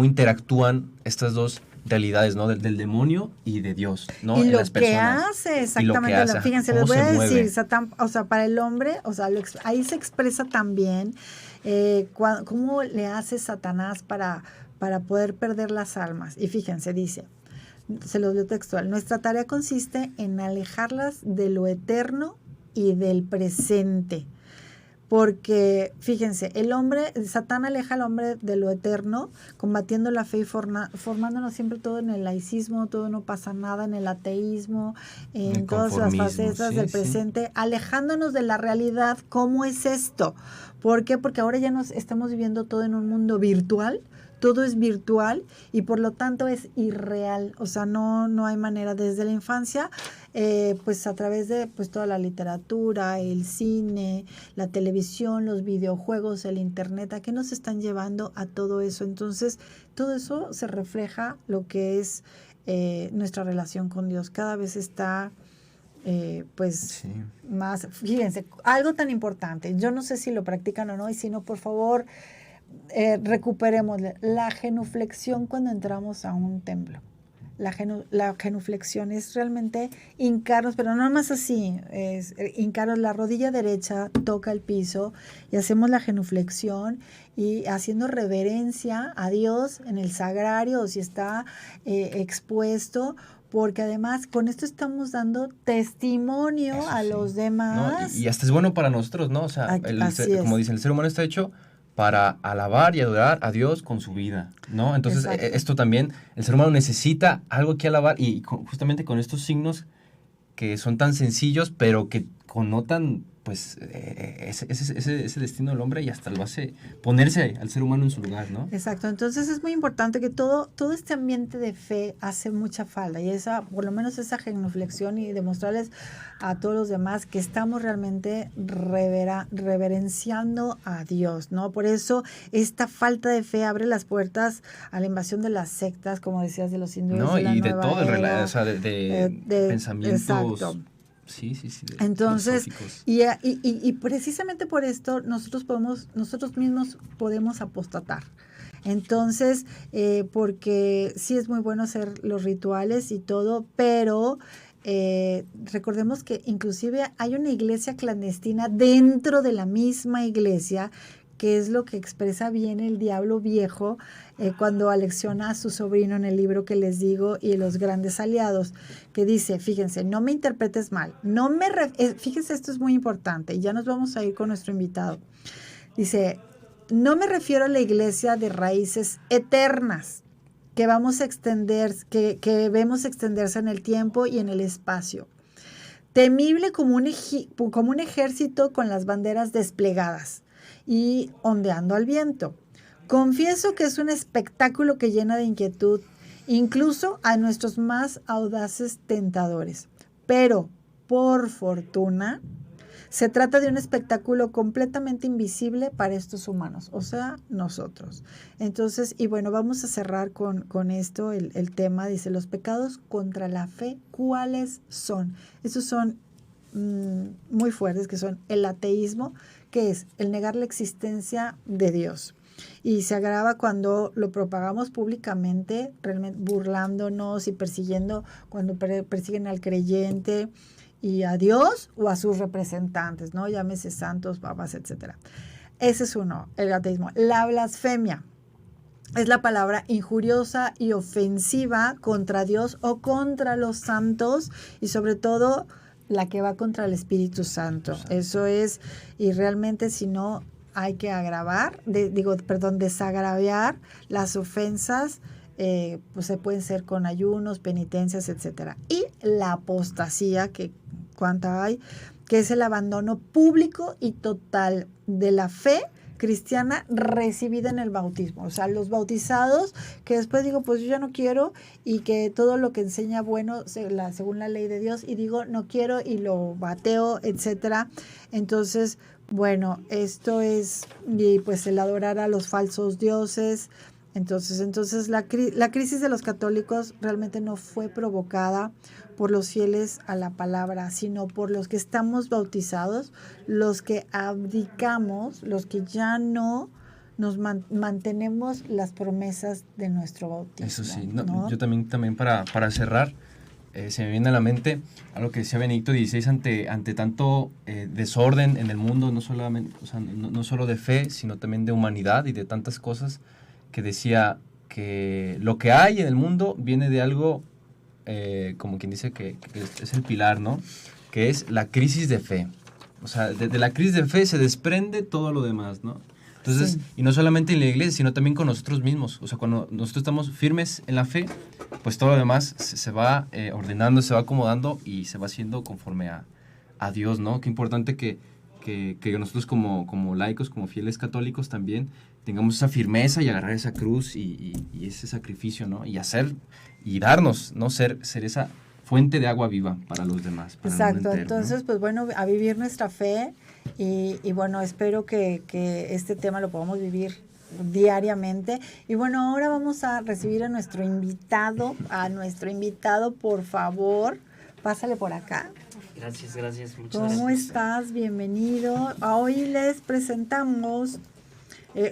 S2: interactúan estas dos realidades, ¿no? Del demonio y de Dios, ¿no?
S1: Y lo que hace, exactamente. Fíjense, les voy a decir, Satán, o sea, para el hombre, o sea, ahí se expresa también cómo le hace Satanás para poder perder las almas. Y fíjense, dice, se los leo textual, nuestra tarea consiste en alejarlas de lo eterno y del presente. Porque, fíjense, Satán aleja al hombre de lo eterno, combatiendo la fe y formándonos siempre todo en el laicismo, todo no pasa nada, en el ateísmo, en todas las facetas del presente, alejándonos de la realidad. ¿Cómo es esto? ¿Por qué? Porque ahora ya nos estamos viviendo todo en un mundo virtual, todo es virtual y por lo tanto es irreal, o sea, no hay manera desde la infancia, pues a través de pues toda la literatura, el cine, la televisión, los videojuegos, el internet, ¿a qué nos están llevando a todo eso? Entonces, todo eso se refleja lo que es nuestra relación con Dios, cada vez está sí. Más, fíjense, algo tan importante, yo no sé si lo practican o no, y si no, por favor, recuperemos la genuflexión cuando entramos a un templo. La genuflexión es realmente hincarnos, pero no más así, es hincarnos, la rodilla derecha toca el piso y hacemos la genuflexión y haciendo reverencia a Dios en el sagrario o si está expuesto, porque además con esto estamos dando testimonio a los demás.
S2: No, y hasta es bueno para nosotros, ¿no? O sea, como dicen, el ser humano está hecho para alabar y adorar a Dios con su vida, ¿no? Entonces, esto también, el ser humano necesita algo que alabar y justamente con estos signos que son tan sencillos, pero que connotan pues ese destino del hombre y hasta lo hace ponerse al ser humano en su lugar, ¿no?
S1: Exacto, entonces es muy importante que todo este ambiente de fe hace mucha falta y por lo menos esa genuflexión y demostrarles a todos los demás que estamos realmente reverenciando a Dios, ¿no? Por eso esta falta de fe abre las puertas a la invasión de las sectas, como decías, de los hindúes.
S2: No,
S1: de la
S2: y de
S1: nueva
S2: todo,
S1: era,
S2: o sea, de pensamientos.
S1: Exacto.
S2: Sí,
S1: Entonces,
S2: filosóficos.
S1: y precisamente por esto nosotros mismos podemos apostatar. Entonces, porque sí es muy bueno hacer los rituales y todo, pero recordemos que inclusive hay una iglesia clandestina dentro de la misma iglesia, que es lo que expresa bien el diablo viejo cuando alecciona a su sobrino en el libro que les digo y los grandes aliados, que dice, fíjense, no me interpretes mal, fíjense, esto es muy importante y ya nos vamos a ir con nuestro invitado. Dice, no me refiero a la iglesia de raíces eternas que vemos extenderse en el tiempo y en el espacio, temible como un ejército con las banderas desplegadas y ondeando al viento. Confieso que es un espectáculo que llena de inquietud, incluso a nuestros más audaces tentadores. Pero, por fortuna, se trata de un espectáculo completamente invisible para estos humanos, o sea, nosotros. Entonces, y bueno, vamos a cerrar con esto, el tema, dice, los pecados contra la fe, ¿cuáles son? Esos son muy fuertes, que son el ateísmo, que es el negar la existencia de Dios. Y se agrava cuando lo propagamos públicamente, realmente burlándonos y persiguiendo, cuando persiguen al creyente y a Dios o a sus representantes, ¿no? Llámese santos, papas, etcétera. Ese es uno, el ateísmo. La blasfemia es la palabra injuriosa y ofensiva contra Dios o contra los santos y sobre todo la que va contra el Espíritu Santo. Eso es, y realmente si no hay que desagraviar las ofensas, pues se pueden ser con ayunos, penitencias, etcétera. Y la apostasía, que cuánta hay, que es el abandono público y total de la fe cristiana recibida en el bautismo. O sea, los bautizados que después digo, pues yo ya no quiero, y que todo lo que enseña bueno según la ley de Dios, y digo no quiero y lo bateo, etcétera. Entonces, bueno, esto es, y pues el adorar a los falsos dioses. Entonces la crisis de los católicos realmente no fue provocada por los fieles a la palabra, sino por los que estamos bautizados, los que abdicamos, los que ya no nos mantenemos las promesas de nuestro bautismo.
S2: Eso sí,
S1: ¿no?
S2: Yo también para cerrar, se me viene a la mente algo que decía Benedicto XVI ante tanto desorden en el mundo, no solamente, o sea, no solo de fe, sino también de humanidad y de tantas cosas, que decía que lo que hay en el mundo viene de algo, como quien dice que es el pilar, ¿no? Que es la crisis de fe. O sea, de la crisis de fe se desprende todo lo demás, ¿no? Entonces, sí. Y no solamente en la iglesia, sino también con nosotros mismos. O sea, cuando nosotros estamos firmes en la fe, pues todo lo demás se va ordenando, se va acomodando y se va haciendo conforme a Dios, ¿no? Qué importante que nosotros como laicos, como fieles católicos también tengamos esa firmeza y agarrar esa cruz y ese sacrificio, ¿no? Y hacer y darnos, ¿no? Ser esa fuente de agua viva para los demás. Para
S1: exacto,
S2: el mundo entero,
S1: entonces,
S2: ¿no?
S1: pues bueno, a vivir nuestra fe y bueno, espero que este tema lo podamos vivir diariamente. Y bueno, ahora vamos a recibir a nuestro invitado, por favor, pásale por acá.
S3: Gracias, muchas gracias.
S1: ¿Cómo estás? Bienvenido. Hoy les presentamos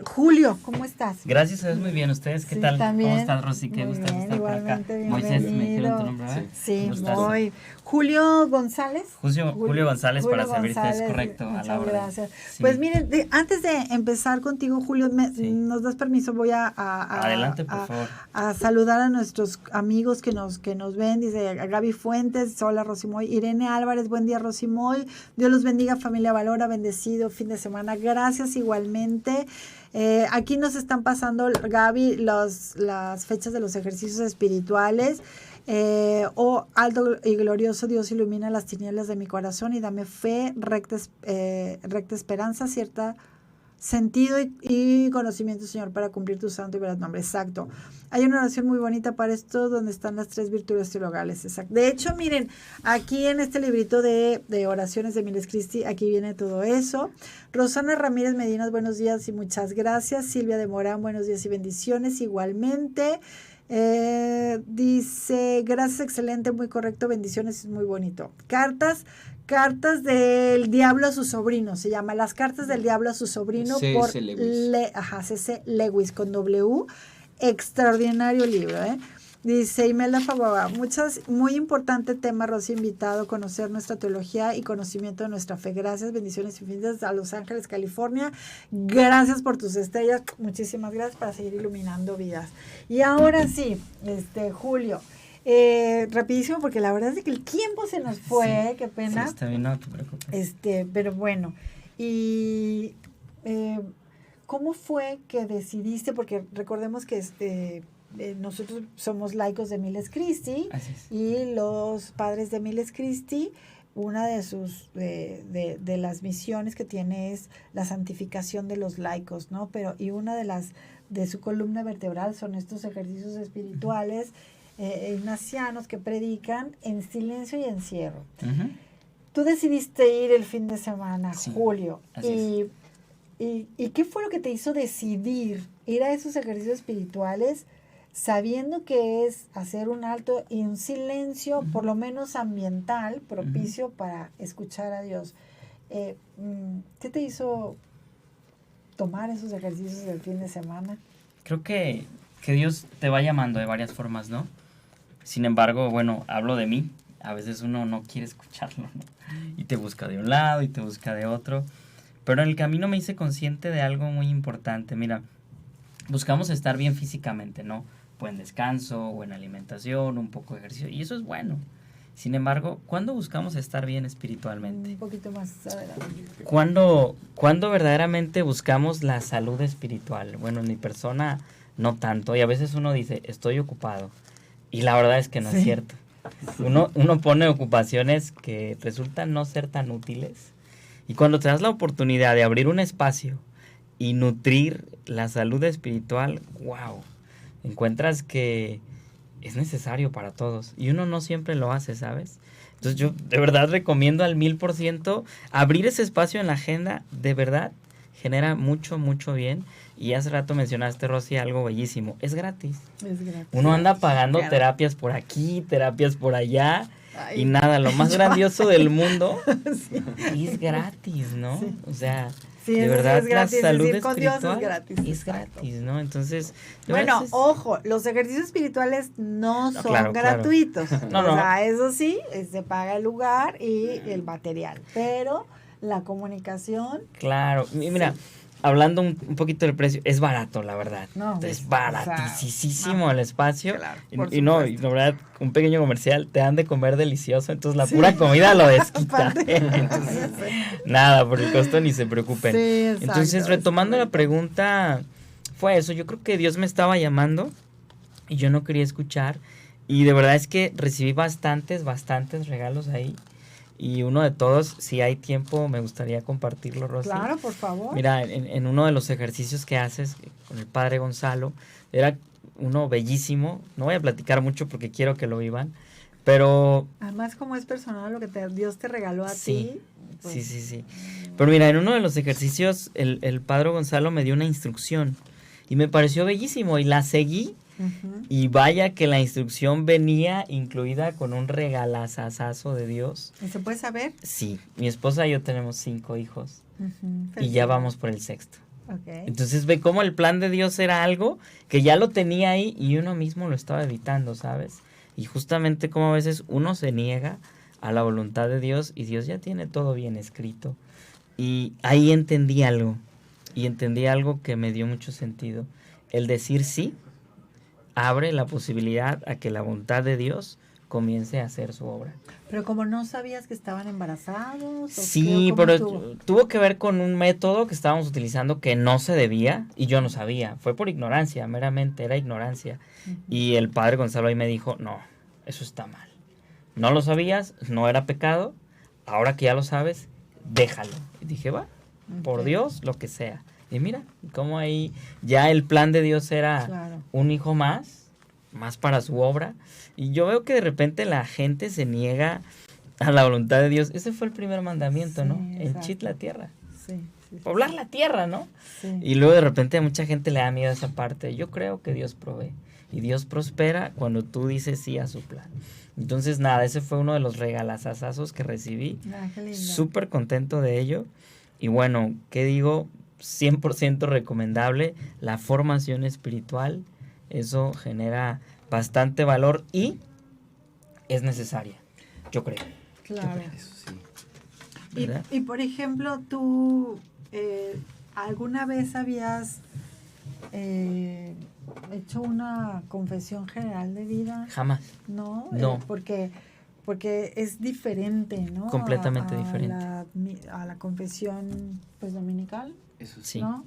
S1: Julio, ¿cómo estás?
S3: Gracias, muy bien. ¿Ustedes qué tal?
S1: También.
S3: ¿Cómo estás, Rosy? Qué gusto estar por acá. Moisés, me dijeron tu nombre, ¿verdad?
S1: Sí, muy. Julio González.
S3: Julio González,
S1: Julio
S3: para servirte,
S1: González,
S3: es correcto.
S1: Muchas
S3: a la orden.
S1: gracias.
S3: Sí.
S1: Pues miren, antes de empezar contigo, Julio, ¿nos das permiso? Voy
S3: Adelante, por favor.
S1: A saludar a nuestros amigos que nos ven. Dice Gaby Fuentes, hola Rosimoy. Irene Álvarez, buen día Rosimoy. Dios los bendiga, familia Valora, bendecido fin de semana. Gracias igualmente. Aquí nos están pasando, Gaby, las fechas de los ejercicios espirituales. Oh alto y glorioso Dios, ilumina las tinieblas de mi corazón y dame fe, recta esperanza, cierta sentido y conocimiento, Señor, para cumplir tu santo y verdadero nombre. Exacto. Hay una oración muy bonita para esto, donde están las 3 virtudes teologales. Exacto. De hecho, miren, aquí en este librito de oraciones de Miles Christi, aquí viene todo eso. Rosana Ramírez Medinas, buenos días y muchas gracias. Silvia de Morán, buenos días y bendiciones. Igualmente. Dice, gracias, excelente, muy correcto, bendiciones, es muy bonito. Cartas del diablo a su sobrino, se llama Las cartas del diablo a su sobrino por C.C. Lewis con W. Extraordinario libro, Dice Imelda Fagoa, muy importante tema, Rosy, invitado a conocer nuestra teología y conocimiento de nuestra fe. Gracias, bendiciones infinitas a Los Ángeles, California. Gracias por tus estrellas, muchísimas gracias para seguir iluminando vidas. Y ahora sí, Julio, rapidísimo, porque la verdad es que el tiempo se nos fue, qué pena.
S3: Sí, está bien, no te preocupes.
S1: Pero bueno, y ¿cómo fue que decidiste? Porque recordemos que nosotros somos laicos de Miles Christi y los padres de Miles Christi, una de sus de las misiones que tiene es la santificación de los laicos, ¿no? Y una de su columna vertebral son estos ejercicios espirituales ignacianos que predican en silencio y encierro. Uh-huh. Tú decidiste ir el fin de semana, Julio, ¿y qué fue lo que te hizo decidir ir a esos ejercicios espirituales sabiendo que es hacer un alto y un silencio, por lo menos ambiental, propicio para escuchar a Dios? ¿Qué te hizo tomar esos ejercicios del fin de semana?
S3: Creo que Dios te va llamando de varias formas, ¿no? Sin embargo, bueno, hablo de mí. A veces uno no quiere escucharlo, ¿no? Y te busca de un lado y te busca de otro. Pero en el camino me hice consciente de algo muy importante. Mira, buscamos estar bien físicamente, ¿no? Buen descanso, buena alimentación, un poco de ejercicio. Y eso es bueno. Sin embargo, ¿cuándo buscamos estar bien espiritualmente?
S1: Un poquito más adelante.
S3: ¿Cuándo verdaderamente buscamos la salud espiritual? Bueno, en mi persona no tanto. Y a veces uno dice, estoy ocupado. Y la verdad es que no es cierto. Uno pone ocupaciones que resultan no ser tan útiles. Y cuando te das la oportunidad de abrir un espacio y nutrir la salud espiritual, wow, encuentras que es necesario para todos. Y uno no siempre lo hace, ¿sabes? Entonces yo de verdad recomiendo al 1000% abrir ese espacio en la agenda. De verdad genera mucho, mucho bien. Y hace rato mencionaste, Rosy, algo bellísimo. Es gratis.
S1: Es gratis.
S3: Uno anda pagando terapias por aquí, terapias por allá. Ay, y nada, lo más grandioso del mundo es gratis, ¿no? Sí. O sea, de verdad, es gratis, la salud espiritual es gratis, ¿no? Entonces,
S1: bueno, ojo, los ejercicios espirituales no son gratuitos. Claro. O sea, eso sí, se paga el lugar y el material, pero la comunicación.
S3: Claro, mira. Sí. Hablando un poquito del precio, es barato, la verdad. No, es baratísimo el espacio. Claro, y la verdad, un pequeño comercial, te dan de comer delicioso, entonces la pura comida lo desquita. Entonces, nada, por el costo ni se preocupen. Sí, exacto, entonces, retomando la pregunta, fue eso. Yo creo que Dios me estaba llamando y yo no quería escuchar. Y de verdad es que recibí bastantes regalos ahí. Y uno de todos, si hay tiempo, me gustaría compartirlo, Rosy.
S1: Claro, por favor.
S3: Mira, en uno de los ejercicios que haces con el padre Gonzalo, era uno bellísimo. No voy a platicar mucho porque quiero que lo vivan, pero...
S1: Además, como es personal lo que Dios te regaló a ti.
S3: Pues... Sí. Pero mira, en uno de los ejercicios, el padre Gonzalo me dio una instrucción y me pareció bellísimo y la seguí. Uh-huh. Y vaya que la instrucción venía incluida con un regalazazazo de Dios.
S1: ¿Y se puede saber?
S3: Sí, mi esposa y yo tenemos 5 hijos. Uh-huh. Y ya vamos por el 6º. Okay. Entonces ve cómo el plan de Dios era algo que ya lo tenía ahí y uno mismo lo estaba evitando, ¿sabes? Y justamente como a veces uno se niega a la voluntad de Dios y Dios ya tiene todo bien escrito. Y ahí entendí algo. Y entendí algo que me dio mucho sentido. El decir sí abre la posibilidad a que la voluntad de Dios comience a hacer su obra.
S1: Pero como no sabías que estaban embarazados.
S3: Sí, pero tuvo que ver con un método que estábamos utilizando que no se debía y yo no sabía. Fue por ignorancia, meramente era ignorancia. Uh-huh. Y el padre Gonzalo ahí me dijo, no, eso está mal. No lo sabías, no era pecado, ahora que ya lo sabes, déjalo. Y dije, va, por Dios, lo que sea. Y mira, como ahí ya el plan de Dios era un hijo más para su obra. Y yo veo que de repente la gente se niega a la voluntad de Dios. Ese fue el primer mandamiento, ¿no? Henchid la tierra. Poblar la tierra, ¿no? Y luego de repente a mucha gente le da miedo esa parte. Yo creo que Dios provee. Y Dios prospera cuando tú dices sí a su plan. Entonces, nada, ese fue uno de los regalazazazos que recibí. Súper contento de ello. Y bueno, ¿qué digo? 100% recomendable. La formación espiritual, eso genera bastante valor y es necesaria, yo creo.
S1: Claro.
S2: Eso sí.
S1: Y por ejemplo, tú ¿alguna vez habías hecho una confesión general de vida?
S3: Jamás.
S1: No.
S3: No.
S1: Porque es diferente, ¿no?
S3: Completamente diferente.
S1: A la confesión, pues, dominical.
S2: Eso
S3: Sí.
S1: ¿No?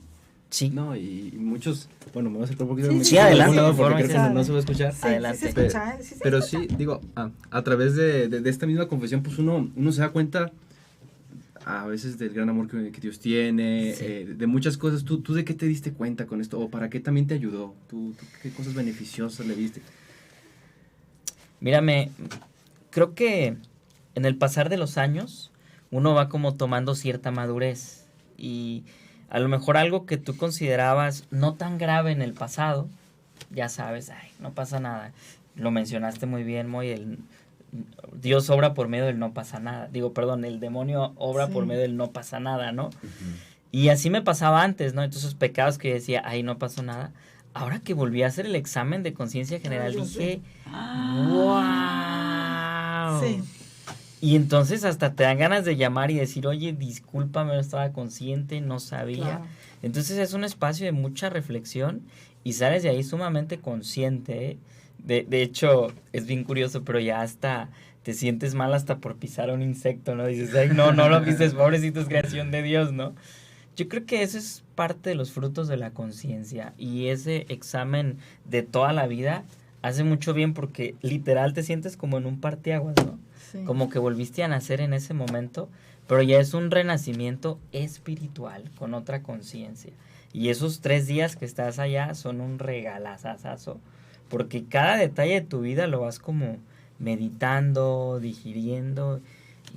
S3: Sí.
S2: No, y muchos, bueno, me voy a acercar un poquito.
S3: Sí, adelante,
S2: porque
S3: por
S2: creo que
S3: favor.
S2: no se va a escuchar.
S1: Sí,
S3: Adelante.
S1: sí se escucha, sí se
S2: Pero
S1: escucha.
S2: sí, digo, a través de esta misma confesión, pues uno se da cuenta a veces del gran amor que Dios tiene, de muchas cosas. ¿Tú de qué te diste cuenta con esto? ¿O para qué también te ayudó? ¿Tú qué cosas beneficiosas le viste?
S3: Mírame, creo que en el pasar de los años uno va como tomando cierta madurez y a lo mejor algo que tú considerabas no tan grave en el pasado, ya sabes, ay, no pasa nada. Lo mencionaste muy bien, Moy, Dios obra por medio del no pasa nada. El demonio obra por medio del no pasa nada, ¿no? Y así me pasaba antes, ¿no? Entonces, pecados que yo decía, ay, no pasó nada. Ahora que volví a hacer el examen de conciencia general, dije, ¡wow!
S1: Sí.
S3: Y entonces hasta te dan ganas de llamar y decir, oye, discúlpame, no estaba consciente, no sabía.
S1: Claro.
S3: Entonces es un espacio de mucha reflexión y sales de ahí sumamente consciente, ¿eh? De hecho, es bien curioso, pero ya hasta te sientes mal hasta por pisar a un insecto, ¿no? Dices, ay, no lo pises, pobrecito, es creación de Dios, ¿no? Yo creo que eso es parte de los frutos de la conciencia y ese examen de toda la vida hace mucho bien porque literal te sientes como en un parteaguas, ¿no?
S1: Sí.
S3: Como que volviste a nacer en ese momento, pero ya es un renacimiento espiritual con otra conciencia. Y esos 3 días que estás allá son un regalazazazo, porque cada detalle de tu vida lo vas como meditando, digiriendo.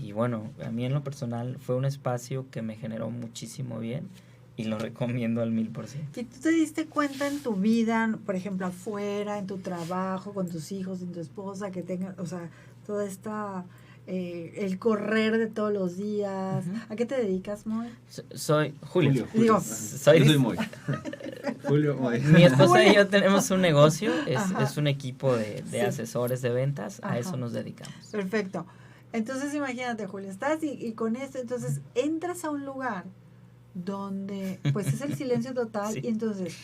S3: Y bueno, a mí en lo personal fue un espacio que me generó muchísimo bien y lo recomiendo al 1000%.
S1: ¿Y tú te diste cuenta en tu vida, por ejemplo, afuera, en tu trabajo, con tus hijos, en tu esposa, que tengan, o sea, toda esta, el correr de todos los días? ¿A qué te dedicas, Moy?
S3: Soy Julio.
S1: Digo,
S2: Yo soy Moy. Julio Moy.
S3: Mi esposa y yo tenemos un negocio, es un equipo de asesores de ventas, a eso nos dedicamos.
S1: Perfecto. Entonces imagínate, Julio, estás y con esto, entonces entras a un lugar donde pues es el silencio total. Sí. Y entonces,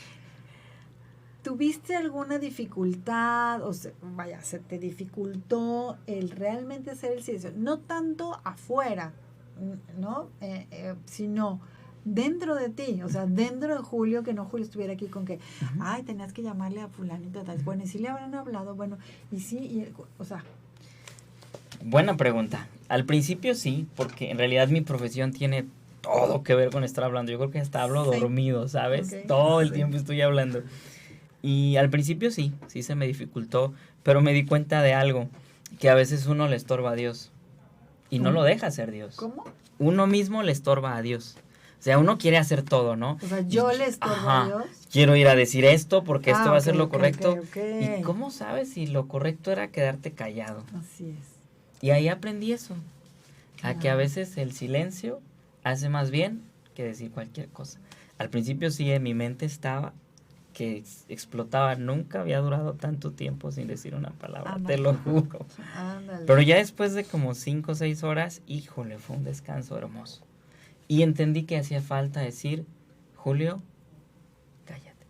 S1: ¿tuviste alguna dificultad? O sea, vaya, ¿se te dificultó el realmente hacer el silencio? No tanto afuera, ¿no? Sino dentro de ti, o sea, dentro de Julio, que no Julio estuviera aquí con que, ay, tenías que llamarle a fulanito, tal. Bueno, y si le habrán hablado, bueno, y sí, o sea...
S3: Buena pregunta. Al principio sí, porque en realidad mi profesión tiene todo que ver con estar hablando. Yo creo que hasta hablo dormido, ¿sabes? Okay. Todo el tiempo estoy hablando. Y al principio sí se me dificultó, pero me di cuenta de algo, que a veces uno le estorba a Dios y no lo deja ser Dios.
S1: ¿Cómo?
S3: Uno mismo le estorba a Dios. O sea, uno quiere hacer todo, ¿no?
S1: O sea, yo le estorbo a Dios.
S3: Quiero ir a decir esto porque esto va a ser lo correcto.
S1: Okay.
S3: ¿Y cómo sabes si lo correcto era quedarte callado?
S1: Así es.
S3: Y ahí aprendí eso, a que a veces el silencio hace más bien que decir cualquier cosa. Al principio sí, en mi mente estaba que explotaba, nunca había durado tanto tiempo sin decir una palabra, te lo juro. Pero ya después de como 5 o 6 horas, híjole, fue un descanso hermoso. Y entendí que hacía falta decir, Julio, cállate,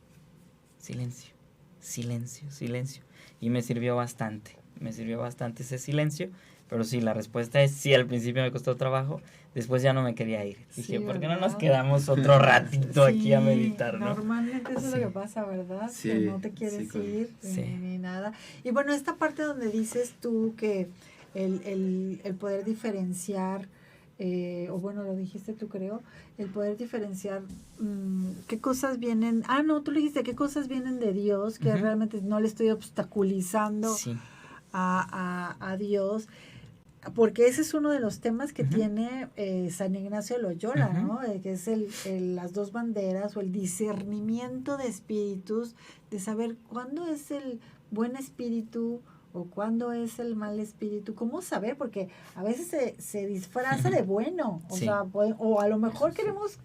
S3: silencio, silencio, silencio. Y me sirvió bastante ese silencio Pero sí, la respuesta es sí, al principio me costó trabajo, después ya no me quería ir. Dije,
S1: Sí,
S3: ¿por qué no
S1: ¿verdad?
S3: nos quedamos otro ratito aquí a
S1: Sí,
S3: meditar, no?
S1: normalmente eso es
S3: Sí.
S1: lo que pasa, ¿verdad?
S2: Sí,
S1: Que no te quieres
S2: sí,
S1: ir
S3: Sí.
S1: ni nada. Y bueno, esta parte donde dices tú que el poder diferenciar, o bueno, lo dijiste tú creo, el poder diferenciar qué cosas vienen, no, tú lo dijiste, qué cosas vienen de Dios, que
S3: Ujú.
S1: realmente no le estoy obstaculizando
S3: Sí.
S1: a Dios. Porque ese es uno de los temas que
S3: Ujú.
S1: tiene San Ignacio de Loyola,
S3: Ujú.
S1: ¿no? Que es las dos banderas o el discernimiento de espíritus, de saber cuándo es el buen espíritu o cuándo es el mal espíritu. ¿Cómo saber? Porque a veces se disfraza de bueno, o
S3: Sí.
S1: sea, o a lo mejor queremos...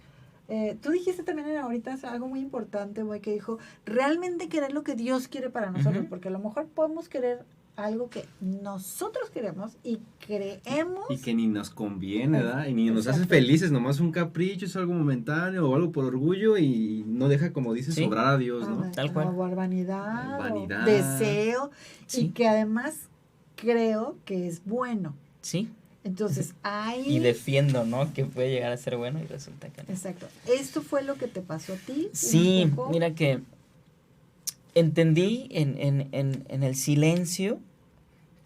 S1: tú dijiste también ahorita algo muy importante, güey, que dijo, realmente querer lo que Dios quiere para nosotros,
S3: Ujú.
S1: porque a lo mejor podemos querer algo que nosotros queremos y creemos.
S2: Y que ni nos conviene, ¿verdad? Y ni nos hace
S1: Exacto.
S2: felices, nomás un capricho, es algo momentáneo o algo por orgullo y no deja, como dices,
S3: Sí.
S2: sobrar a Dios, ¿no?
S3: Tal cual.
S1: O vanidad,
S2: Vanidad.
S1: o deseo, y
S3: Sí.
S1: que además creo que es bueno.
S3: Sí.
S1: Entonces, ahí...
S3: Y defiendo, ¿no? Que puede llegar a ser bueno y resulta que no.
S1: Exacto. ¿Esto fue lo que te pasó a ti?
S3: Sí,
S1: un poco?
S3: mira que entendí en el silencio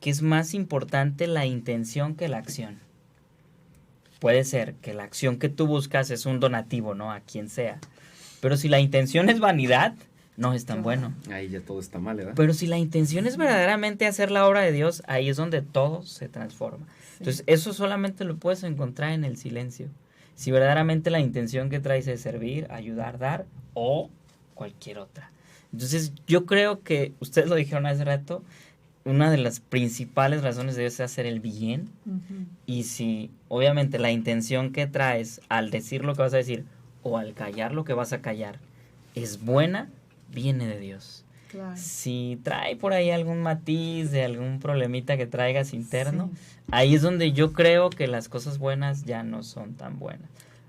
S3: que es más importante la intención que la acción. Puede ser que la acción que tú buscas es un donativo, ¿no? A quien sea. Pero si la intención es vanidad, no es tan bueno.
S2: Ahí ya todo está mal, ¿verdad?
S3: Pero si la intención es verdaderamente hacer la obra de Dios, ahí es donde todo se transforma.
S1: Sí.
S3: Entonces, eso solamente lo puedes encontrar en el silencio. Si verdaderamente la intención que traes es servir, ayudar, dar o cualquier otra. Entonces, yo creo que, ustedes lo dijeron hace rato, una de las principales razones de Dios es hacer el bien.
S1: Ujú.
S3: Y si, obviamente, la intención que traes al decir lo que vas a decir o al callar lo que vas a callar es buena, viene de Dios.
S1: Claro.
S3: Si trae por ahí algún matiz de algún problemita que traigas interno,
S1: Sí.
S3: ahí es donde yo creo que las cosas buenas ya no son tan buenas.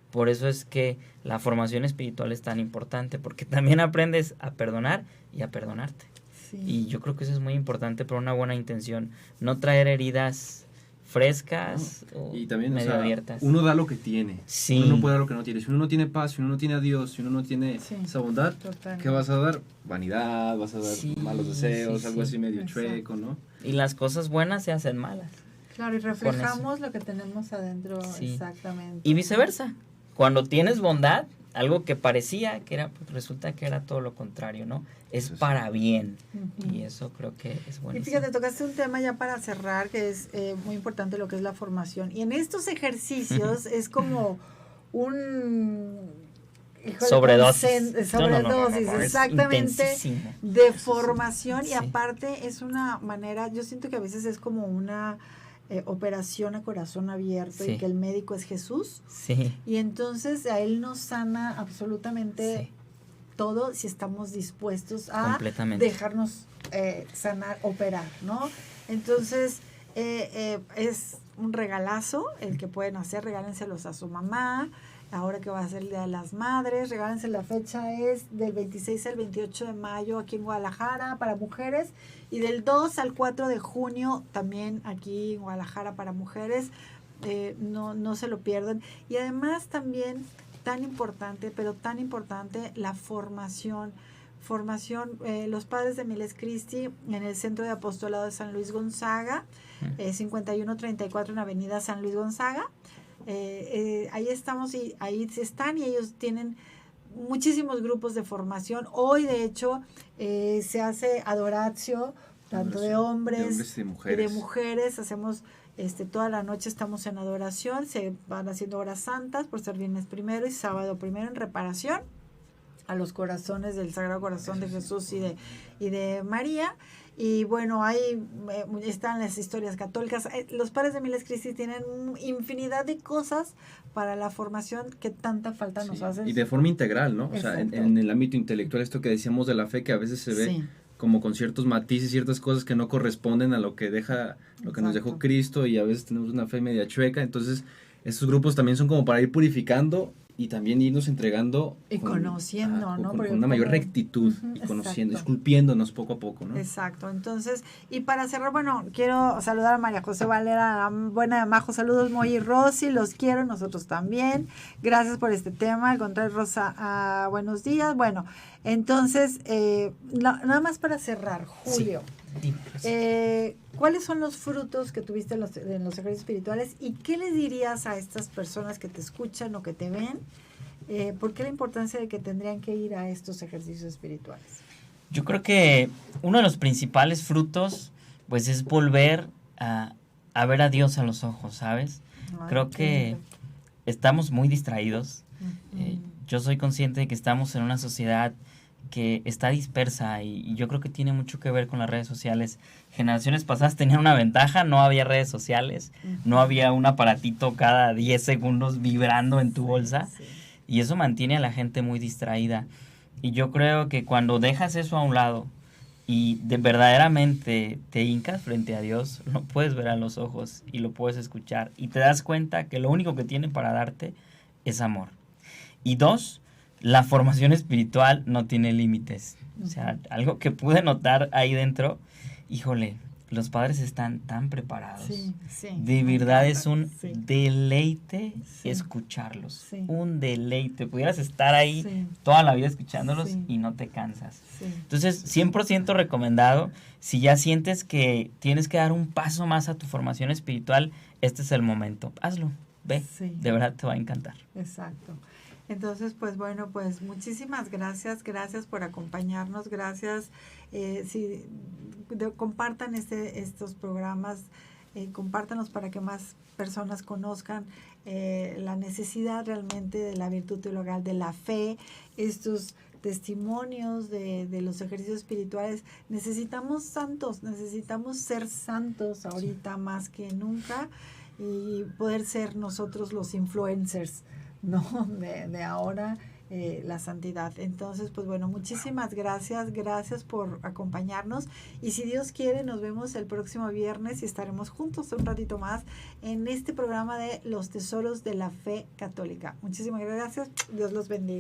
S3: Por eso es que la formación espiritual es tan importante, porque también aprendes a perdonar y a perdonarte.
S1: Sí.
S3: Y yo creo que eso es muy importante por una buena intención. No traer heridas frescas o
S2: Y también, o
S3: medio
S2: sea,
S3: abiertas.
S2: uno da lo que tiene.
S3: Sí.
S2: Uno no puede dar lo que no tiene. Si uno no tiene paz, si uno no tiene a Dios, si uno no tiene
S1: Sí.
S2: esa bondad,
S1: Totalmente.
S2: ¿qué vas a dar? Vanidad, vas a dar
S3: Sí,
S2: malos deseos,
S3: sí,
S2: algo
S3: sí.
S2: así medio
S1: Exacto.
S2: chueco, ¿no?
S3: Y las cosas buenas se hacen malas.
S1: Claro, y reflejamos lo que tenemos adentro,
S3: Sí.
S1: exactamente.
S3: Y viceversa. Cuando tienes bondad, algo que parecía que era, pues resulta que era todo lo contrario, ¿no? Es
S2: Eso sí.
S3: para bien.
S1: Ujú.
S3: Y eso creo que es
S1: Y
S3: bueno.
S1: fíjate, tocaste un tema ya para cerrar, que es muy importante, lo que es la formación. Y en estos ejercicios es como un... híjole,
S3: Sobredosis.
S1: Sobredosis,
S3: Es
S1: exactamente.
S3: intensísimo.
S1: De formación.
S3: Sí.
S1: Y aparte es una manera, yo siento que a veces es como una operación a corazón abierto,
S3: Sí.
S1: y que el médico es Jesús.
S3: Sí.
S1: Y entonces a Él nos sana absolutamente
S3: Sí.
S1: todo si estamos dispuestos a
S3: Completamente.
S1: dejarnos sanar, operar, ¿no? Entonces, es un regalazo el que pueden hacer, regálenselos a su mamá, ahora que va a ser el Día de las Madres, regálense, la fecha es del 26 al 28 de mayo aquí en Guadalajara para mujeres, y del 2 al 4 de junio también aquí en Guadalajara para mujeres. No se lo pierdan. Y además también tan importante, pero tan importante, la formación. Los padres de Miles Christi en el Centro de Apostolado de San Luis Gonzaga, 5134 en Avenida San Luis Gonzaga. Ahí estamos y ahí están, y ellos tienen muchísimos grupos de formación. Hoy, de hecho, se hace adoratio, tanto de hombres
S2: y
S1: y de mujeres. Hacemos toda la noche, estamos en adoración, se van haciendo horas santas por ser viernes primero y sábado primero en reparación a los corazones del Sagrado Corazón de Jesús y de María. Y bueno, ahí están las historias católicas. Los padres de Miles Christi tienen infinidad de cosas para la formación que tanta falta nos hacen.
S2: Y de forma integral, ¿no? O sea,
S1: Exacto.
S2: en el ámbito intelectual, esto que decíamos de la fe, que a veces se ve
S1: Sí.
S2: como con ciertos matices, ciertas cosas que no corresponden a lo que nos
S1: Exacto.
S2: dejó Cristo, y a veces tenemos una fe media chueca. Entonces, estos grupos también son como para ir purificando y también irnos entregando
S1: y conociendo, ¿no?
S2: Con una mayor rectitud y conociendo, esculpiéndonos poco a poco, ¿no?
S1: Exacto. Entonces, y para cerrar, bueno, quiero saludar a María José Valera, buena de Majo, saludos Moy y Rosy, los quiero, nosotros también. Gracias por este tema. Al contrario, Rosa, buenos días. Bueno, entonces, nada más para cerrar, Julio. Sí. ¿Cuáles son los frutos que tuviste en los ejercicios espirituales y qué les dirías a estas personas que te escuchan o que te ven? ¿Por qué la importancia de que tendrían que ir a estos ejercicios espirituales?
S3: Yo creo que uno de los principales frutos pues es volver a ver a Dios a los ojos, ¿sabes? Creo que estamos muy distraídos. Yo soy consciente de que estamos en una sociedad que está dispersa y yo creo que tiene mucho que ver con las redes sociales. Generaciones pasadas tenían una ventaja, no había redes sociales, no había un aparatito cada 10 segundos vibrando en tu bolsa, y eso mantiene a la gente muy distraída. Y yo creo que cuando dejas eso a un lado y verdaderamente te hincas frente a Dios, lo puedes ver a los ojos y lo puedes escuchar y te das cuenta que lo único que tiene para darte es amor. Y 2, la formación espiritual no tiene límites. O sea, algo que pude notar ahí dentro, híjole, los padres están tan preparados. De verdad es un deleite escucharlos. Un deleite. Pudieras estar ahí toda la vida escuchándolos y no te cansas. Entonces, 100% recomendado. Si ya sientes que tienes que dar un paso más a tu formación espiritual, este es el momento. Hazlo. Ve. De verdad te va a encantar.
S1: Exacto. Entonces, pues bueno, pues muchísimas gracias por acompañarnos, gracias, compartan estos programas, compártanos para que más personas conozcan la necesidad realmente de la virtud teologal, de la fe, estos testimonios de los ejercicios espirituales. Necesitamos santos, necesitamos ser santos ahorita más que nunca y poder ser nosotros los influencers, ¿no? De ahora, la santidad. Entonces, pues bueno, muchísimas gracias por acompañarnos y si Dios quiere nos vemos el próximo viernes y estaremos juntos un ratito más en este programa de Los Tesoros de la Fe Católica. Muchísimas gracias, Dios los bendiga.